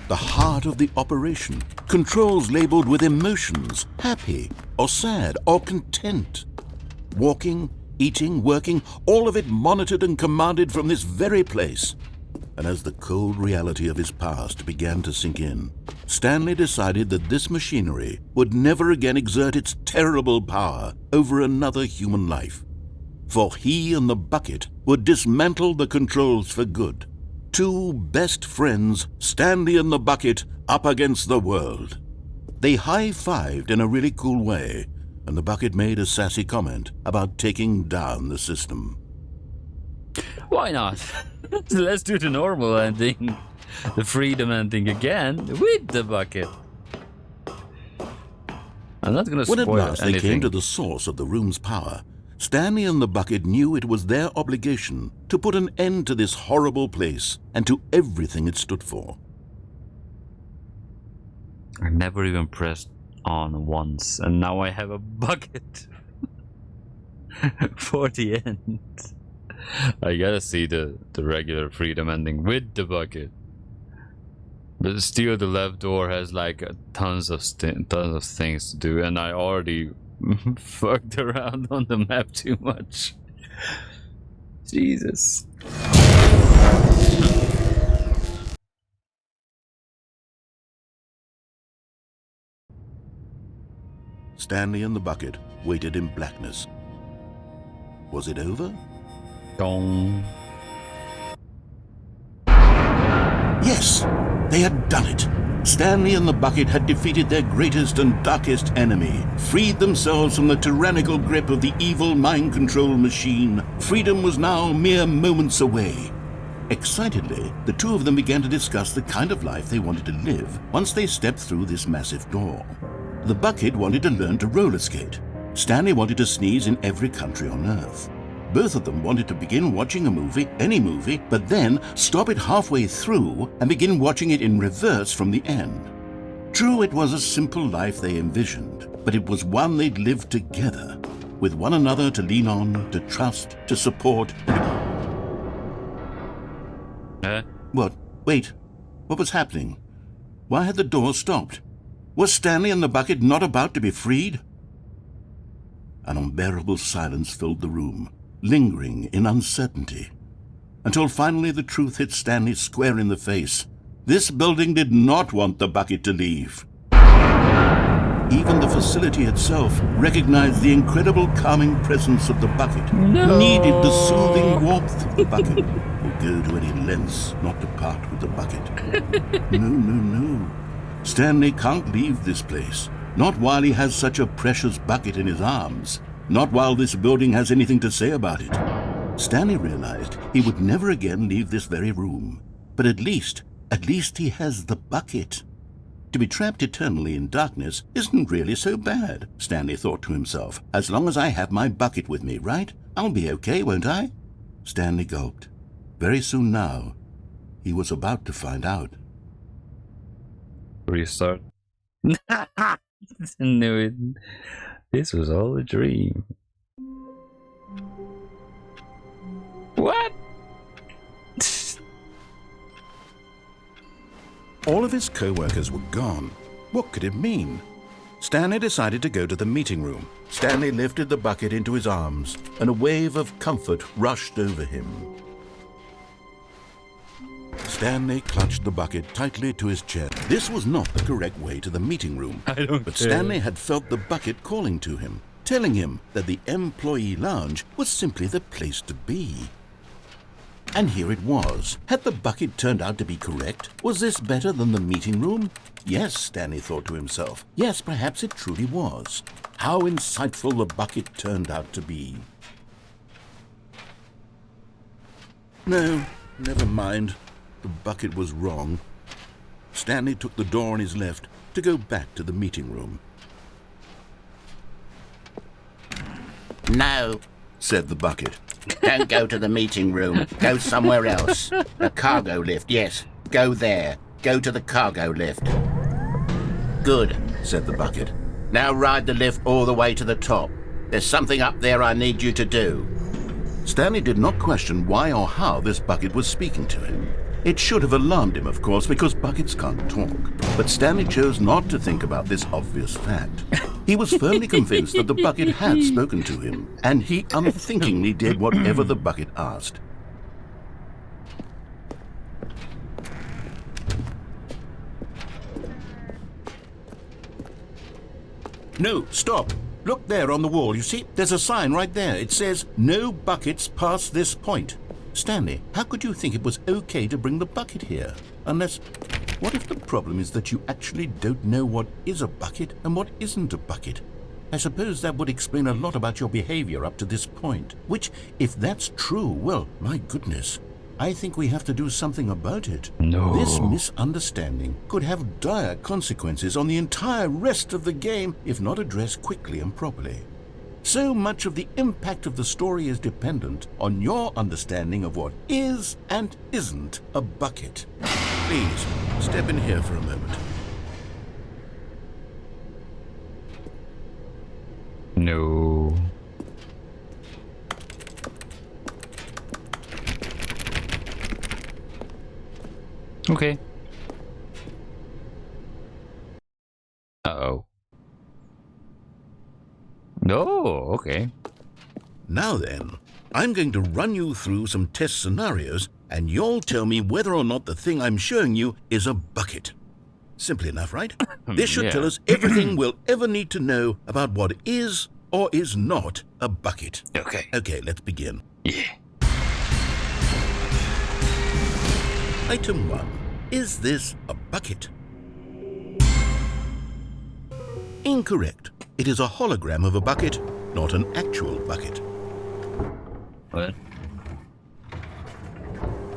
The heart of the operation. Controls labeled with emotions, happy or sad or content. Walking, eating, working, all of it monitored and commanded from this very place. And as the cold reality of his past began to sink in, Stanley decided that this machinery would never again exert its terrible power over another human life. For he and the bucket would dismantle the controls for good. Two best friends, Stanley and the bucket, up against the world. They high-fived in a really cool way, and the bucket made a sassy comment about taking down the system. Why not? Let's do the normal ending. The freedom ending again with the bucket. I'm not gonna When at spoil last they anything. came to the source of the room's power, Stanley and the bucket knew it was their obligation to put an end to this horrible place and to everything it stood for. I never even pressed on once, and now I have a bucket for the end. I gotta see the regular freedom ending with the bucket. But still, the left door has like tons of things to do, and I already fucked around on the map too much. Jesus. Stanley and the bucket waited in blackness. Was it over? Dong. Yes, they had done it. Stanley and the bucket had defeated their greatest and darkest enemy, freed themselves from the tyrannical grip of the evil mind control machine. Freedom was now mere moments away. Excitedly, the two of them began to discuss the kind of life they wanted to live once they stepped through this massive door. The bucket wanted to learn to roller skate. Stanley wanted to sneeze in every country on Earth. Both of them wanted to begin watching a movie, any movie, but then stop it halfway through and begin watching it in reverse from the end. True, it was a simple life they envisioned, but it was one they'd lived together, with one another to lean on, to trust, to support. What? Wait. What was happening? Why had the door stopped? Was Stanley and the bucket not about to be freed? An unbearable silence filled the room, lingering in uncertainty. Until finally the truth hit Stanley square in the face. This building did not want the bucket to leave. Even the facility itself recognized the incredible calming presence of the bucket, needed the soothing warmth of the bucket, would go to any lengths not to part with the bucket. No. Stanley can't leave this place. Not while he has such a precious bucket in his arms. Not while this building has anything to say about it. Stanley realized he would never again leave this very room. But at least he has the bucket. To be trapped eternally in darkness isn't really so bad, Stanley thought to himself. As long as I have my bucket with me, right? I'll be okay, won't I? Stanley gulped. Very soon now, he was about to find out. Restart. Knew it. This was all a dream. What? All of his co-workers were gone. What could it mean? Stanley decided to go to the meeting room. Stanley lifted the bucket into his arms, and a wave of comfort rushed over him. Stanley clutched the bucket tightly to his chest. This was not the correct way to the meeting room. But Stanley had felt the bucket calling to him, telling him that the employee lounge was simply the place to be. And here it was. Had the bucket turned out to be correct? Was this better than the meeting room? Yes, Stanley thought to himself. Yes, perhaps it truly was. How insightful the bucket turned out to be. No, never mind. The bucket was wrong. Stanley took the door on his left to go back to the meeting room. No, said the bucket. don't go to the meeting room. Go somewhere else. The cargo lift, yes. Go there. Go to the cargo lift. Good, said the bucket. Now ride the lift all the way to the top. There's something up there I need you to do. Stanley did not question why or how this bucket was speaking to him. It should have alarmed him, of course, because buckets can't talk. But Stanley chose not to think about this obvious fact. He was firmly convinced that the bucket had spoken to him, and he unthinkingly did whatever the bucket asked. No, stop. Look there on the wall, you see? There's a sign right there. It says, "No buckets past this point." Stanley, how could you think it was okay to bring the bucket here? Unless, what if the problem is that you actually don't know what is a bucket and what isn't a bucket? I suppose that would explain a lot about your behavior up to this point. Which, if that's true, well, my goodness, I think we have to do something about it. No. This misunderstanding could have dire consequences on the entire rest of the game if not addressed quickly and properly. So much of the impact of the story is dependent on your understanding of what is and isn't a bucket. Please, step in here for a moment. No. Okay. Uh-oh. No, okay. Now then, I'm going to run you through some test scenarios, and you'll tell me whether or not the thing I'm showing you is a bucket. Simple enough, right? This should Yeah. tell us everything we'll ever need to know about what is or is not a bucket. Okay. Okay, let's begin. Yeah. Item 1. Is this a bucket? Incorrect. It is a hologram of a bucket, not an actual bucket. What?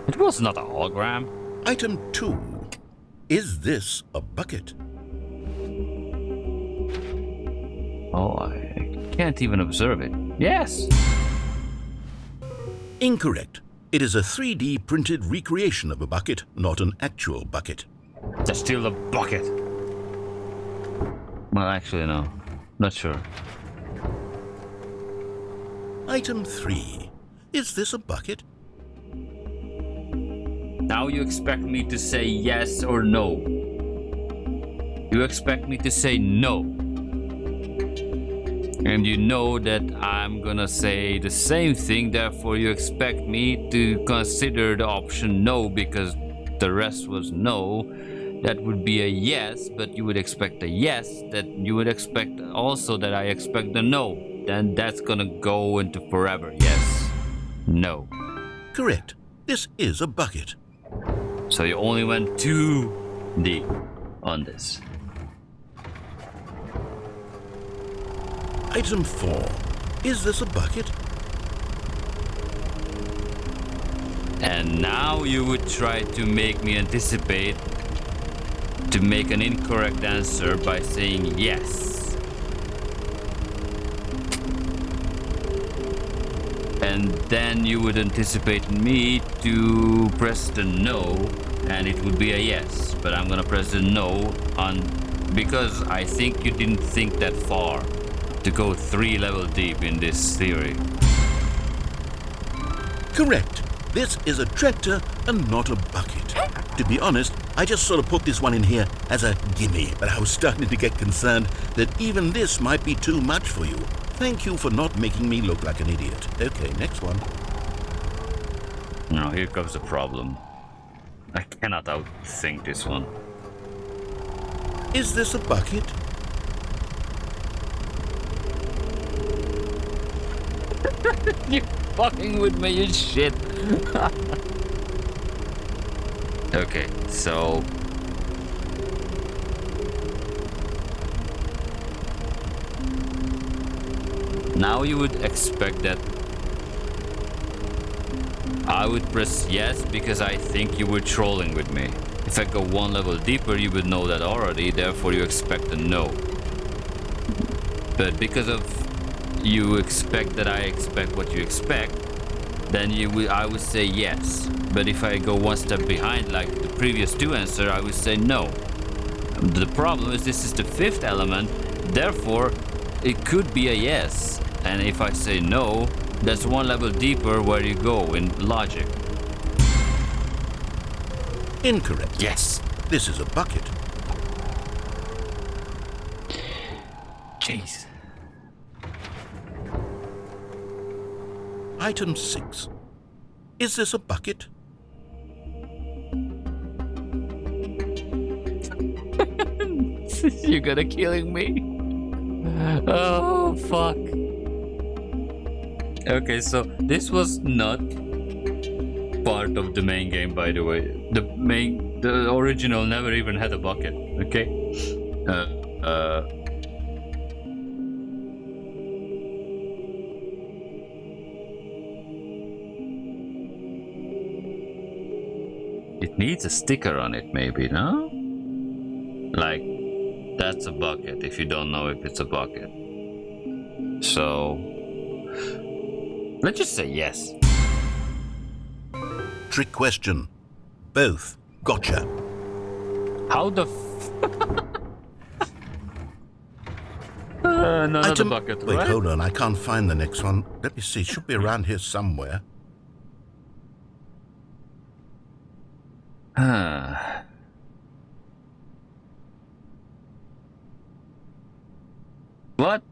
It was not a hologram. Item 2. Is this a bucket? Oh, I can't even observe it. Yes. Incorrect. It is a 3D printed recreation of a bucket, not an actual bucket. It's still a bucket. Well, actually, no. Not sure. Item 3. Is this a bucket? Now you expect me to say yes or no. You expect me to say no. And you know that I'm gonna say the same thing, therefore you expect me to consider the option no because the rest was no. That would be a yes, but you would expect a yes, that you would expect also that I expect a no. Then that's gonna go into forever. Yes. No. Correct. This is a bucket. So you only went too deep on this. Item 4. Is this a bucket? And now you would try to make me anticipate to make an incorrect answer by saying yes. And then you would anticipate me to press the no, and it would be a yes. But I'm gonna press the no on because I think you didn't think that far to go 3 levels deep in this theory. Correct. This is a tractor and not a bucket. To be honest, I just sort of put this one in here as a gimme, but I was starting to get concerned that even this might be too much for you. Thank you for not making me look like an idiot. Okay, next one. Now here comes the problem. I cannot outthink this one. Is this a bucket? You fucking with me, you shit. Okay, so now you would expect that I would press yes because I think you were trolling with me. If I go 1 level deeper, you would know that already, therefore you expect a no. But because of you expect that I expect what you expect, then I would say yes. But if I go 1 step behind, like the previous 2 answer, I would say no. The problem is this is the 5th element, therefore it could be a yes. And if I say no, that's 1 level deeper where you go in logic. Incorrect. Yes. This is a bucket. Jeez. Item 6. Is this a bucket? You're gonna killing me. Oh fuck. Okay, so this was not part of the main game, by the way. The original never even had a bucket. Okay. It needs a sticker on it, maybe, no? Like, that's a bucket if you don't know if it's a bucket. So, let's just say yes. Trick question. Both. Gotcha. How the not a bucket, Wait, right? hold on. I can't find the next one. Let me see. It should be around here somewhere. What?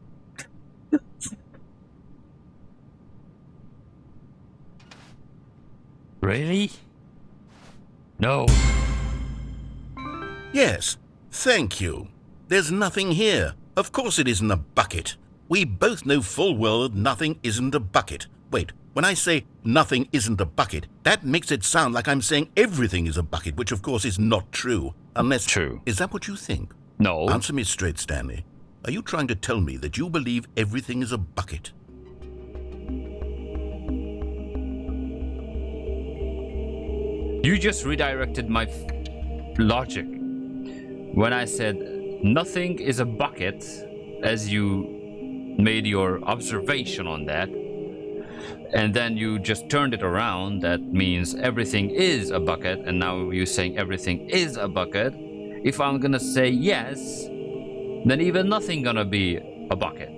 Really? No. Yes. Thank you. There's nothing here. Of course it isn't a bucket. We both know full well that nothing isn't a bucket. Wait, when I say nothing isn't a bucket, that makes it sound like I'm saying everything is a bucket, which of course is not true. Unless... True. Is that what you think? No. Answer me straight, Stanley. Are you trying to tell me that you believe everything is a bucket? You just redirected my logic. When I said nothing is a bucket, as you made your observation on that, and then you just turned it around, that means everything is a bucket, and now you're saying everything is a bucket. If I'm gonna say yes, then even nothing gonna be a bucket.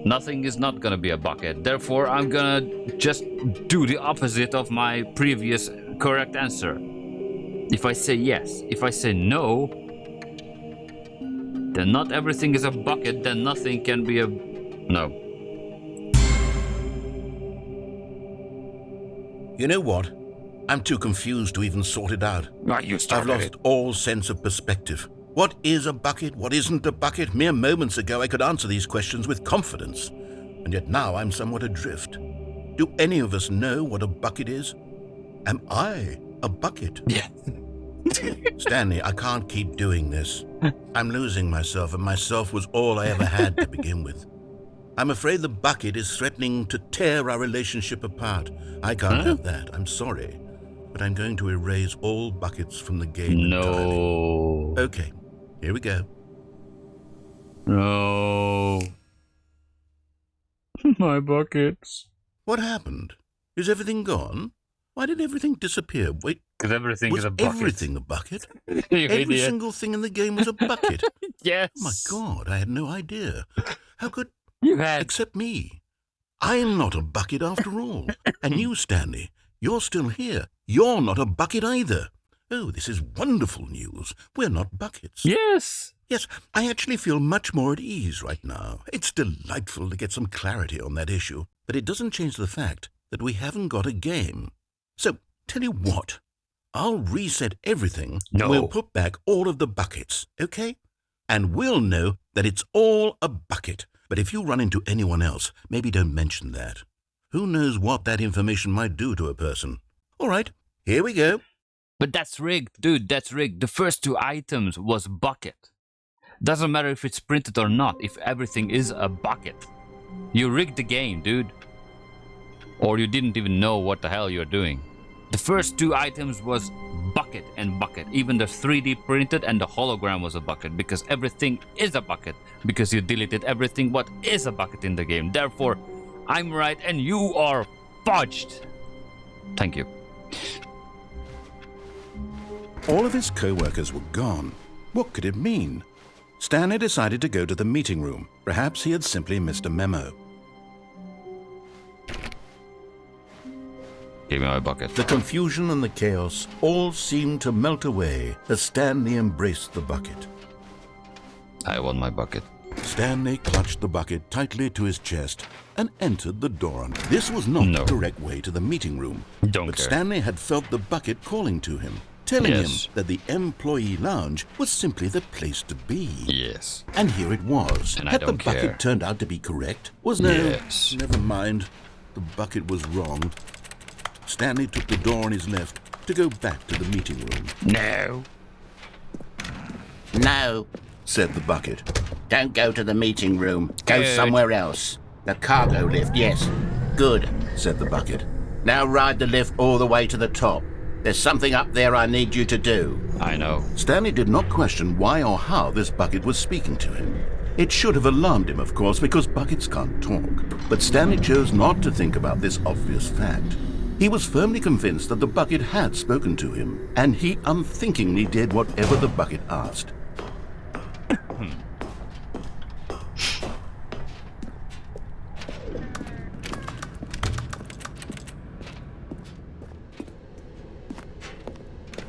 Nothing is not gonna be a bucket. Therefore, I'm gonna just do the opposite of my previous correct answer. If I say yes, if I say no, then not everything is a bucket, then nothing can be a No. You know what? I'm too confused to even sort it out. Ah, you I've started lost it. all sense of perspective. What is a bucket? What isn't a bucket? Mere moments ago, I could answer these questions with confidence. And yet now I'm somewhat adrift. Do any of us know what a bucket is? Am I a bucket? Yeah. Stanley, I can't keep doing this. I'm losing myself, and myself was all I ever had to begin with. I'm afraid the bucket is threatening to tear our relationship apart. I can't have that. I'm sorry. But I'm going to erase all buckets from the game entirely. No. Okay, here we go. No. My buckets. What happened? Is everything gone? Why did everything disappear? Wait, Because everything was is a bucket. everything a bucket? You Every idiot. single thing in the game was a bucket. Yes. Oh my God, I had no idea. How could... You had. Except me. I'm not a bucket after all. And you, Stanley, you're still here. You're not a bucket either. Oh, this is wonderful news. We're not buckets. Yes. Yes, I actually feel much more at ease right now. It's delightful to get some clarity on that issue. But it doesn't change the fact that we haven't got a game. So, tell you what. I'll reset everything. No. And we'll put back all of the buckets, okay? And we'll know that it's all a bucket. But if you run into anyone else, maybe don't mention that. Who knows what that information might do to a person? All right, here we go. But that's rigged, dude. That's rigged. The first two items was bucket. Doesn't matter if it's printed or not, if everything is a bucket. You rigged the game, dude. Or you didn't even know what the hell you're doing. The first two items was bucket and bucket. Even the 3D printed and the hologram was a bucket, because everything is a bucket. Because you deleted everything what is a bucket in the game. Therefore, I'm right and you are fudged. Thank you. All of his co-workers were gone. What could it mean? Stanley decided to go to the meeting room. Perhaps he had simply missed a memo. Give me my bucket. The confusion and the chaos all seemed to melt away as Stanley embraced the bucket. I want my bucket. Stanley clutched the bucket tightly to his chest and entered the door. This was not No. the direct way to the meeting room. Don't But care. Stanley had felt the bucket calling to him, telling Yes. him that the employee lounge was simply the place to be. Yes. And here it was. And I Had the don't bucket care. turned out to be correct? Was no. Yes. Never mind. The bucket was wrong. Stanley took the door on his left to go back to the meeting room, No. No, said the bucket. don't go to the meeting room. Go Good. somewhere else. The cargo lift, yes. Good. Said the bucket. Now ride the lift all the way to the top. There's something up there I need you to do. I know. Stanley did not question why or how this bucket was speaking to him. It should have alarmed him, of course, because buckets can't talk. But Stanley chose not to think about this obvious fact. He was firmly convinced that the bucket had spoken to him, and he unthinkingly did whatever the bucket asked.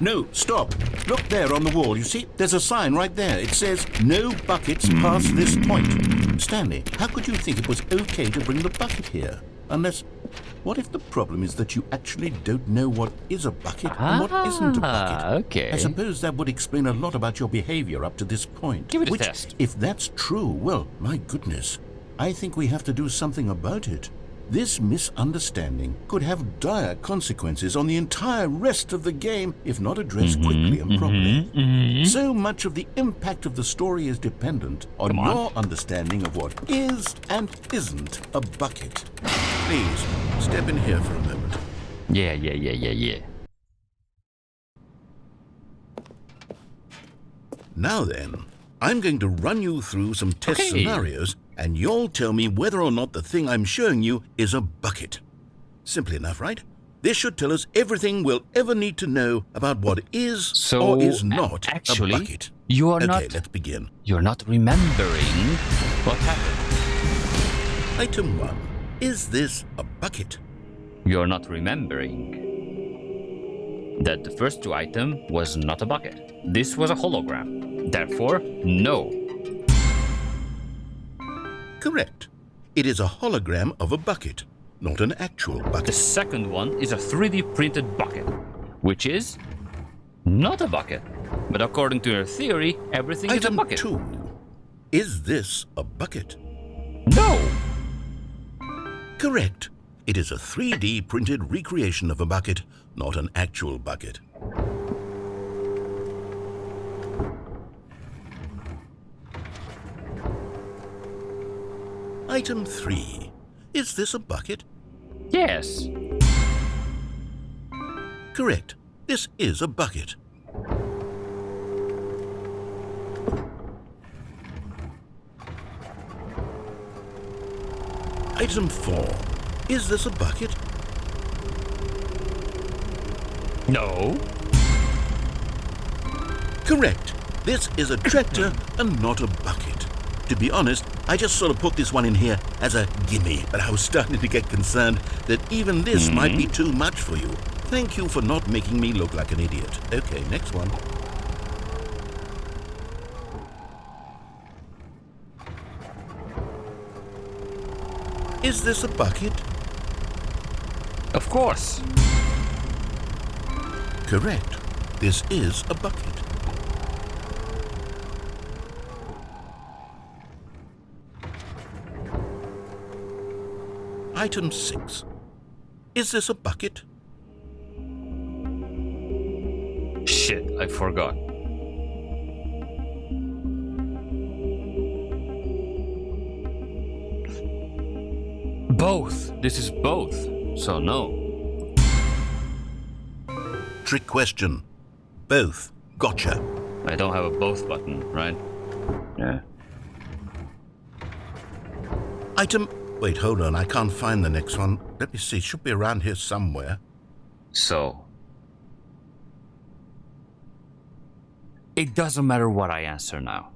No, stop. Look there on the wall. You see, there's a sign right there. It says, no buckets past this point. Stanley, how could you think it was okay to bring the bucket here? Unless, what if the problem is that you actually don't know what is a bucket and what isn't a bucket? Okay. I suppose that would explain a lot about your behavior up to this point. Give it a Which, test. if that's true, well, my goodness, I think we have to do something about it. This misunderstanding could have dire consequences on the entire rest of the game if not addressed quickly and properly. So much of the impact of the story is dependent on Come on. your understanding of what is and isn't a bucket. Please, step in here for a moment. Yeah. Now then, I'm going to run you through some test Okay. scenarios, and you'll tell me whether or not the thing I'm showing you is a bucket. Simple enough, right? This should tell us everything we'll ever need to know about what is So, or is not actually, a bucket. you are Okay, not. let's begin. You're not remembering what happened. Item 1. Is this a bucket? You're not remembering that the first two item was not a bucket. This was a hologram. Therefore, no. Correct. It is a hologram of a bucket, not an actual The bucket. second one is a 3D printed bucket, which is not a bucket. But according to your theory, everything is a Item bucket. 2. Is this a bucket? No! Correct. It is a 3D printed recreation of a bucket, not an actual bucket. Item 3. Is this a bucket? Yes. Correct. This is a bucket. Item 4. Is this a bucket? No. Correct. This is a tractor and not a bucket. To be honest, I just sort of put this one in here as a gimme, but I was starting to get concerned that even this might be too much for you. Thank you for not making me look like an idiot. Okay, next one. Is this a bucket? Of course. Correct. This is a bucket. Item 6. Is this a bucket? Shit, I forgot. Both. This is both. So no. Trick question. Both. Gotcha. I don't have a both button, right? Yeah. Item... Wait, hold on. I can't find the next one. Let me see. It should be around here somewhere. So. It doesn't matter what I answer now.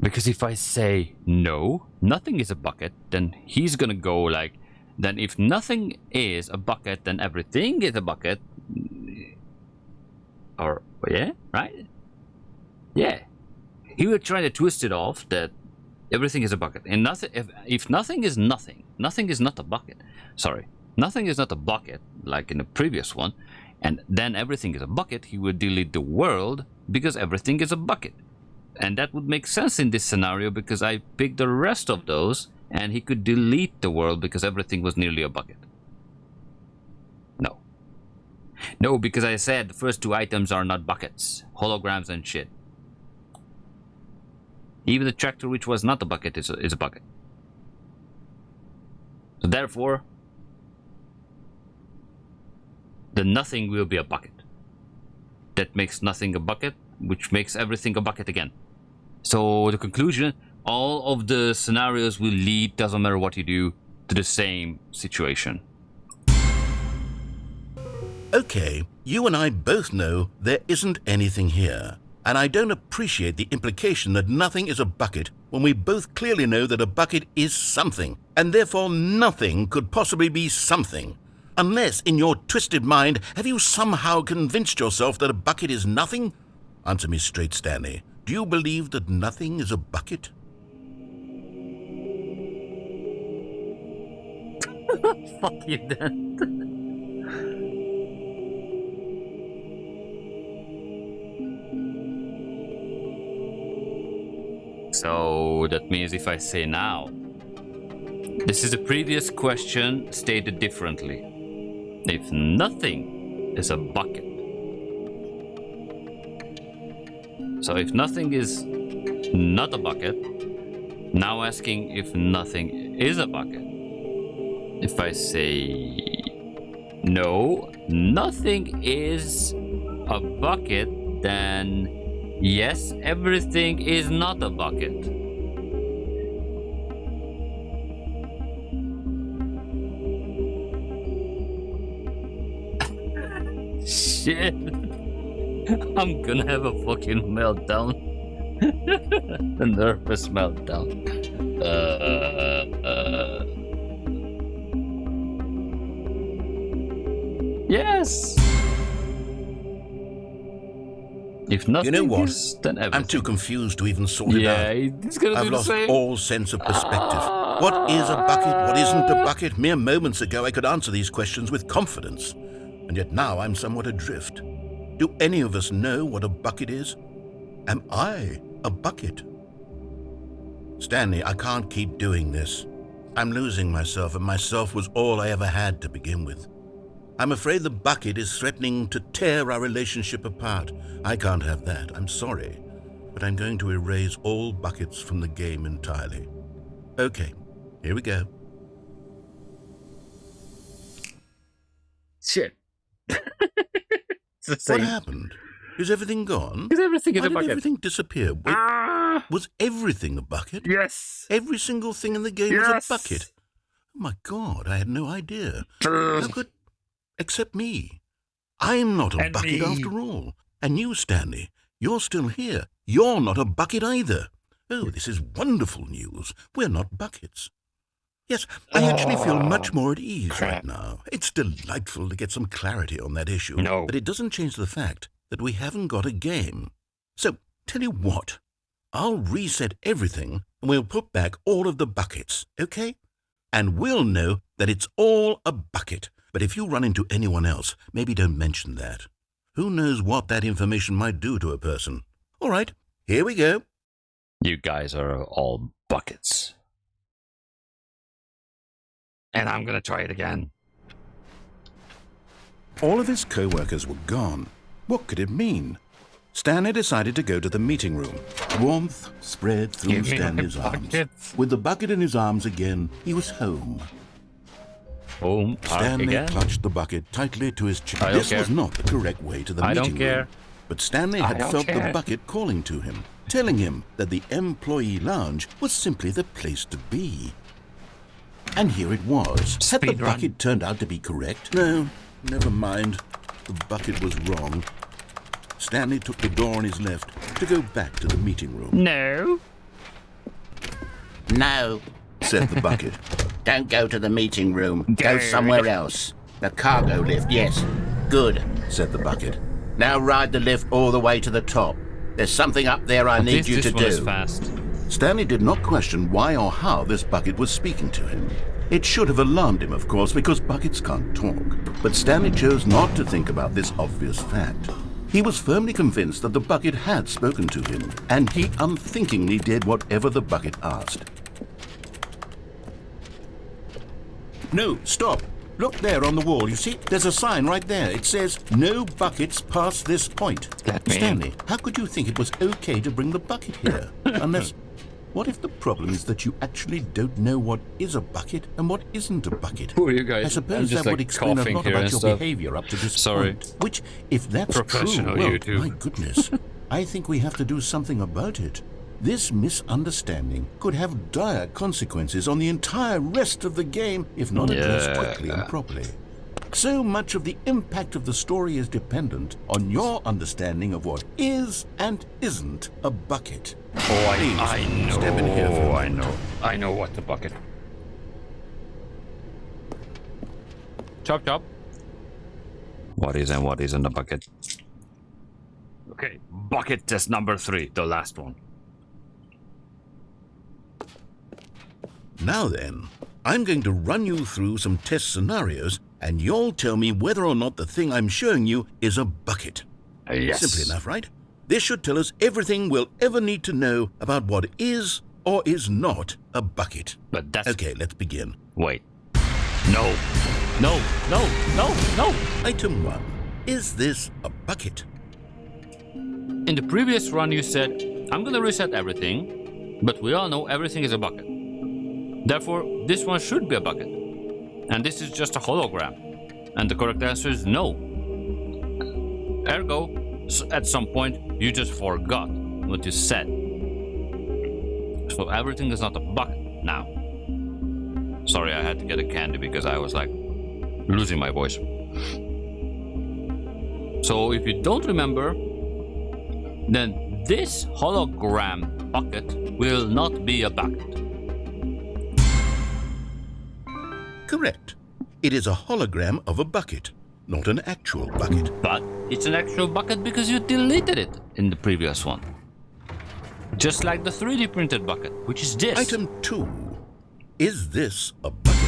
Because if I say no, nothing is a bucket, then he's gonna go like, then if nothing is a bucket, then everything is a bucket. Or, yeah, right? Yeah. He will try to twist it off that everything is a bucket. And nothing, if nothing is nothing, nothing is not a bucket. Sorry. Nothing is not a bucket, like in the previous one. And then everything is a bucket, he would delete the world because everything is a bucket. And that would make sense in this scenario because I picked the rest of those and he could delete the world because everything was nearly a bucket. No. No, because I said the first two items are not buckets. Holograms and shit. Even the tractor which was not a bucket is a bucket. So therefore, the nothing will be a bucket. That makes nothing a bucket, which makes everything a bucket again. So the conclusion, all of the scenarios will lead, doesn't matter what you do, to the same situation. Okay, you and I both know there isn't anything here. And I don't appreciate the implication that nothing is a bucket when we both clearly know that a bucket is something, and therefore nothing could possibly be something. Unless, in your twisted mind, have you somehow convinced yourself that a bucket is nothing? Answer me straight, Stanley. Do you believe that nothing is a bucket? Fuck you then. So that means if I say now, this is a previous question stated differently. If nothing is a bucket. So if nothing is not a bucket, now asking if nothing is a bucket. If I say no, nothing is a bucket, then yes, everything is not a bucket. Shit. I'm gonna have a fucking meltdown. A nervous meltdown. Yes. If nothing You know what? is, then everything. I'm too confused to even sort it out. Yeah, he's gonna I've do the lost same. all sense of perspective. What is a bucket? What isn't a bucket? Mere moments ago I could answer these questions with confidence. And yet now I'm somewhat adrift. Do any of us know what a bucket is? Am I a bucket? Stanley, I can't keep doing this. I'm losing myself, and myself was all I ever had to begin with. I'm afraid the bucket is threatening to tear our relationship apart. I can't have that. I'm sorry. But I'm going to erase all buckets from the game entirely. Okay, here we go. Shit. It's the What same. happened? Is everything gone? Is everything in Why the did bucket? everything disappear? Wait, was everything a bucket? Yes. Every single thing in the game was a bucket. Oh my God, I had no idea. How could... Except me. I'm not a And bucket me. after all. And you, Stanley, you're still here. You're not a bucket either. Oh, this is wonderful news. We're not buckets. Yes, I actually feel much more at ease right now. It's delightful to get some clarity on that issue. No. But it doesn't change the fact that we haven't got a game. So, tell you what, I'll reset everything and we'll put back all of the buckets, okay? And we'll know that it's all a bucket. But if you run into anyone else, maybe don't mention that. Who knows what that information might do to a person? All right, here we go. You guys are all buckets. And I'm gonna try it again. All of his co-workers were gone. What could it mean? Stanley decided to go to the meeting room. Warmth spread through Give me Stanley's my arms. buckets. With the bucket in his arms again, he was home. Boom. Stanley Again. clutched the bucket tightly to his chest. I don't This care. was not the correct way to the I meeting don't care. room. But Stanley I had don't felt care. the bucket calling to him, telling him that the employee lounge was simply the place to be. And here it was. Had the Speed run. bucket turned out to be correct? No, never mind. The bucket was wrong. Stanley took the door on his left to go back to the meeting room. No. No, Said the bucket. don't go to the meeting room. Go Go. somewhere else. The cargo lift, yes. Good. Said the bucket. Now ride the lift all the way to the top. There's something up there I need you this to one is do. fast. Stanley did not question why or how this bucket was speaking to him. It should have alarmed him, of course, because buckets can't talk. But Stanley chose not to think about this obvious fact. He was firmly convinced that the bucket had spoken to him, and he unthinkingly did whatever the bucket asked. No, stop. Look there on the wall. You see, there's a sign right there. It says, "No buckets past this point." Let me in. Stanley, how could you think it was okay to bring the bucket here? Unless, what if the problem is that you actually don't know what is a bucket and what isn't a bucket? Who are you guys? I I'm suppose just, that would like, explain a coughing lot here about and your stuff. behavior up to this Sorry. point. Which, if that's true, Professional well, YouTube. my goodness, I think we have to do something about it. This misunderstanding could have dire consequences on the entire rest of the game if not addressed Yeah. quickly and properly. So much of the impact of the story is dependent on your understanding of what is and isn't a bucket. Oh, I Please, know. step in here for a I moment. know. I know what the bucket. Chop chop. What is and what isn't the bucket? Okay, bucket test number 3, the last one. Now then, I'm going to run you through some test scenarios and you'll tell me whether or not the thing I'm showing you is a bucket. Yes. Simple enough, right? This should tell us everything we'll ever need to know about what is or is not a bucket. But that's Okay, let's begin. Wait. No. No. No. No. No. Item 1. Is this a bucket? In the previous run, you said, I'm gonna reset everything, but we all know everything is a bucket. Therefore, this one should be a bucket. And this is just a hologram. And the correct answer is no. Ergo, at some point, you just forgot what you said. So everything is not a bucket now. Sorry, I had to get a candy because I was like losing my voice. So if you don't remember, then this hologram bucket will not be a bucket. Correct. It is a hologram of a bucket. not an actual bucket. But it's an actual bucket because you deleted it in the previous one. Just like the 3D printed bucket, which is this. Item 2. Is this a bucket?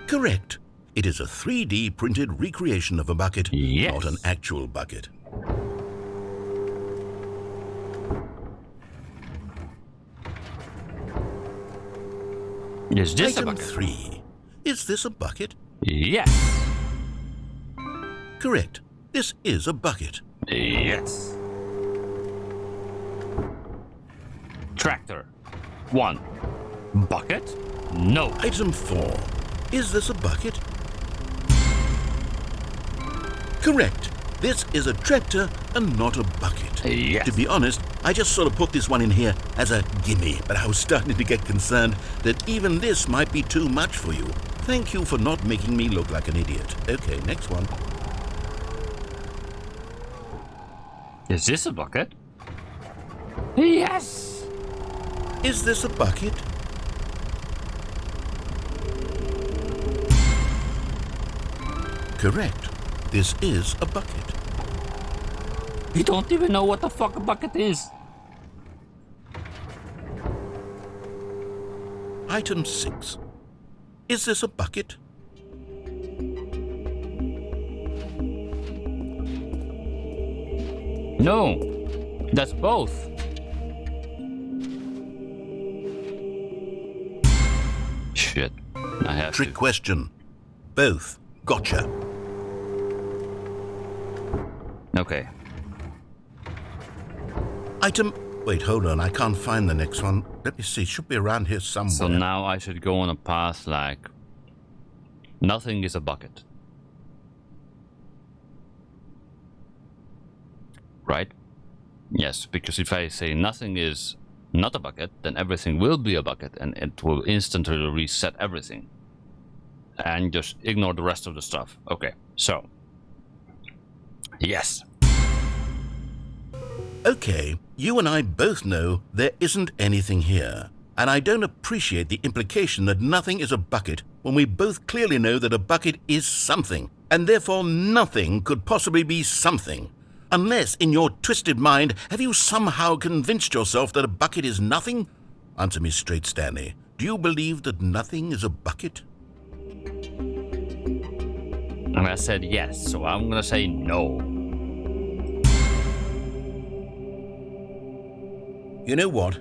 Correct. It is a 3D printed recreation of a bucket, Yes. not an actual bucket. Is this a Item bucket? 3. Is this a bucket? Yes. Correct. This is a bucket. Yes. Tractor. 1. Bucket? No. Item 4. Is this a bucket? Correct. This is a tractor and not a bucket. Yes. To be honest, I just sort of put this one in here as a gimme, but I was starting to get concerned that even this might be too much for you. Thank you for not making me look like an idiot. Okay, next one. Is this a bucket? Yes. Is this a bucket? Correct. This is a bucket. You don't even know what the fuck a bucket is. Item 6. Is this a bucket? No. That's both. Shit. I have Trick to. question. Both. Gotcha. Okay. Item... Wait, hold on. I can't find the next one. Let me see. It should be around here somewhere. So now I should go on a path like nothing is a bucket. Right? Yes, because if I say nothing is not a bucket, then everything will be a bucket and it will instantly reset everything. And just ignore the rest of the stuff. Okay, so. Yes. Okay, you and I both know there isn't anything here. And I don't appreciate the implication that nothing is a bucket when we both clearly know that a bucket is something. And therefore nothing could possibly be something. Unless, in your twisted mind, have you somehow convinced yourself that a bucket is nothing? Answer me straight, Stanley. Do you believe that nothing is a bucket? And I said yes, so I'm gonna say no. You know what?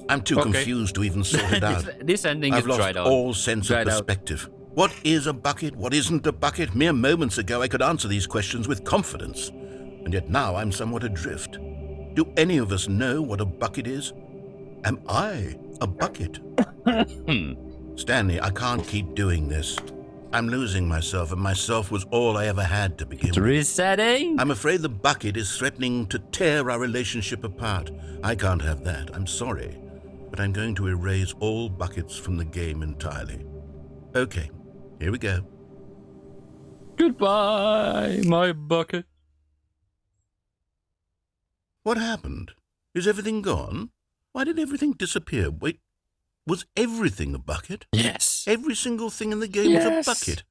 I'm too Okay. confused to even sort it out. This ending I've is dried lost out. all sense of Dried out. perspective. What is a bucket? What isn't a bucket? Mere moments ago I could answer these questions with confidence. And yet now I'm somewhat adrift. Do any of us know what a bucket is? Am I a bucket? Stanley, I can't keep doing this. I'm losing myself, and myself was all I ever had to begin with. Resetting? I'm afraid the bucket is threatening to tear our relationship apart. I can't have that. I'm sorry. But I'm going to erase all buckets from the game entirely. Okay, here we go. Goodbye, my bucket. What happened? Is everything gone? Why did everything disappear? Wait, was everything a bucket? Yes. Every single thing in the game Yes. was a bucket.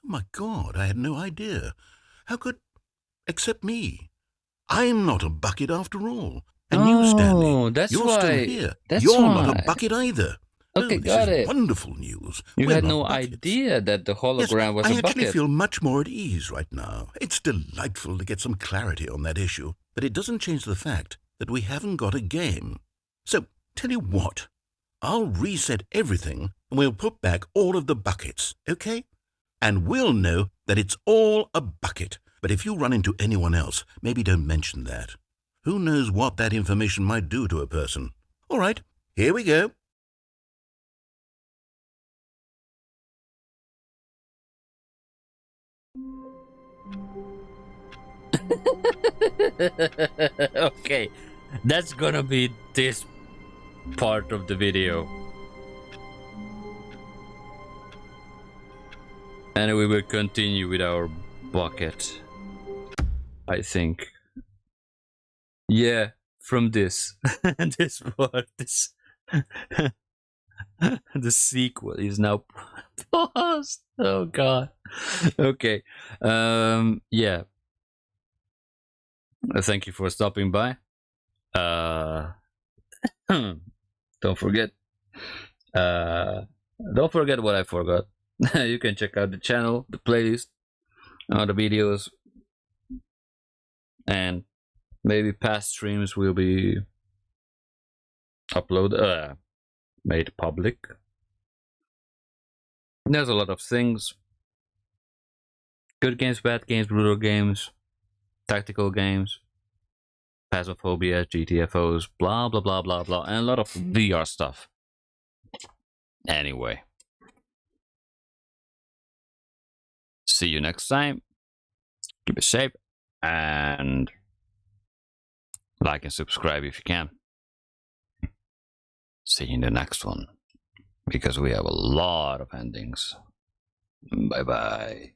Oh my God, I had no idea. How could... Except me. I'm not a bucket after all. And you, Stanley, that's you're why. still here. That's You're why. not a bucket either. Okay, this got is it. wonderful news. You We're had not no buckets. idea that the hologram Yes, was I a actually bucket. feel much more at ease right now. It's delightful to get some clarity on that issue, but it doesn't change the fact that we haven't got a game. So, tell you what, I'll reset everything and we'll put back all of the buckets, okay? And we'll know that it's all a bucket. But if you run into anyone else, maybe don't mention that. Who knows what that information might do to a person? All right, here we go. Okay, that's gonna be this part of the video. And we will continue with our bucket, I think. Yeah, from this. This part. This. The sequel is now paused. Oh god. Okay. Yeah. Thank you for stopping by. Don't forget. Don't forget what I forgot. You can check out the channel, the playlist, all the videos, and maybe past streams will be uploaded, made public. There's a lot of things. Good games, bad games, brutal games, tactical games, Phasmophobia, GTFOs, blah blah blah blah blah, and a lot of VR stuff. Anyway. See you next time. Keep it safe and like and subscribe if you can. See you in the next one because we have a lot of endings. Bye bye.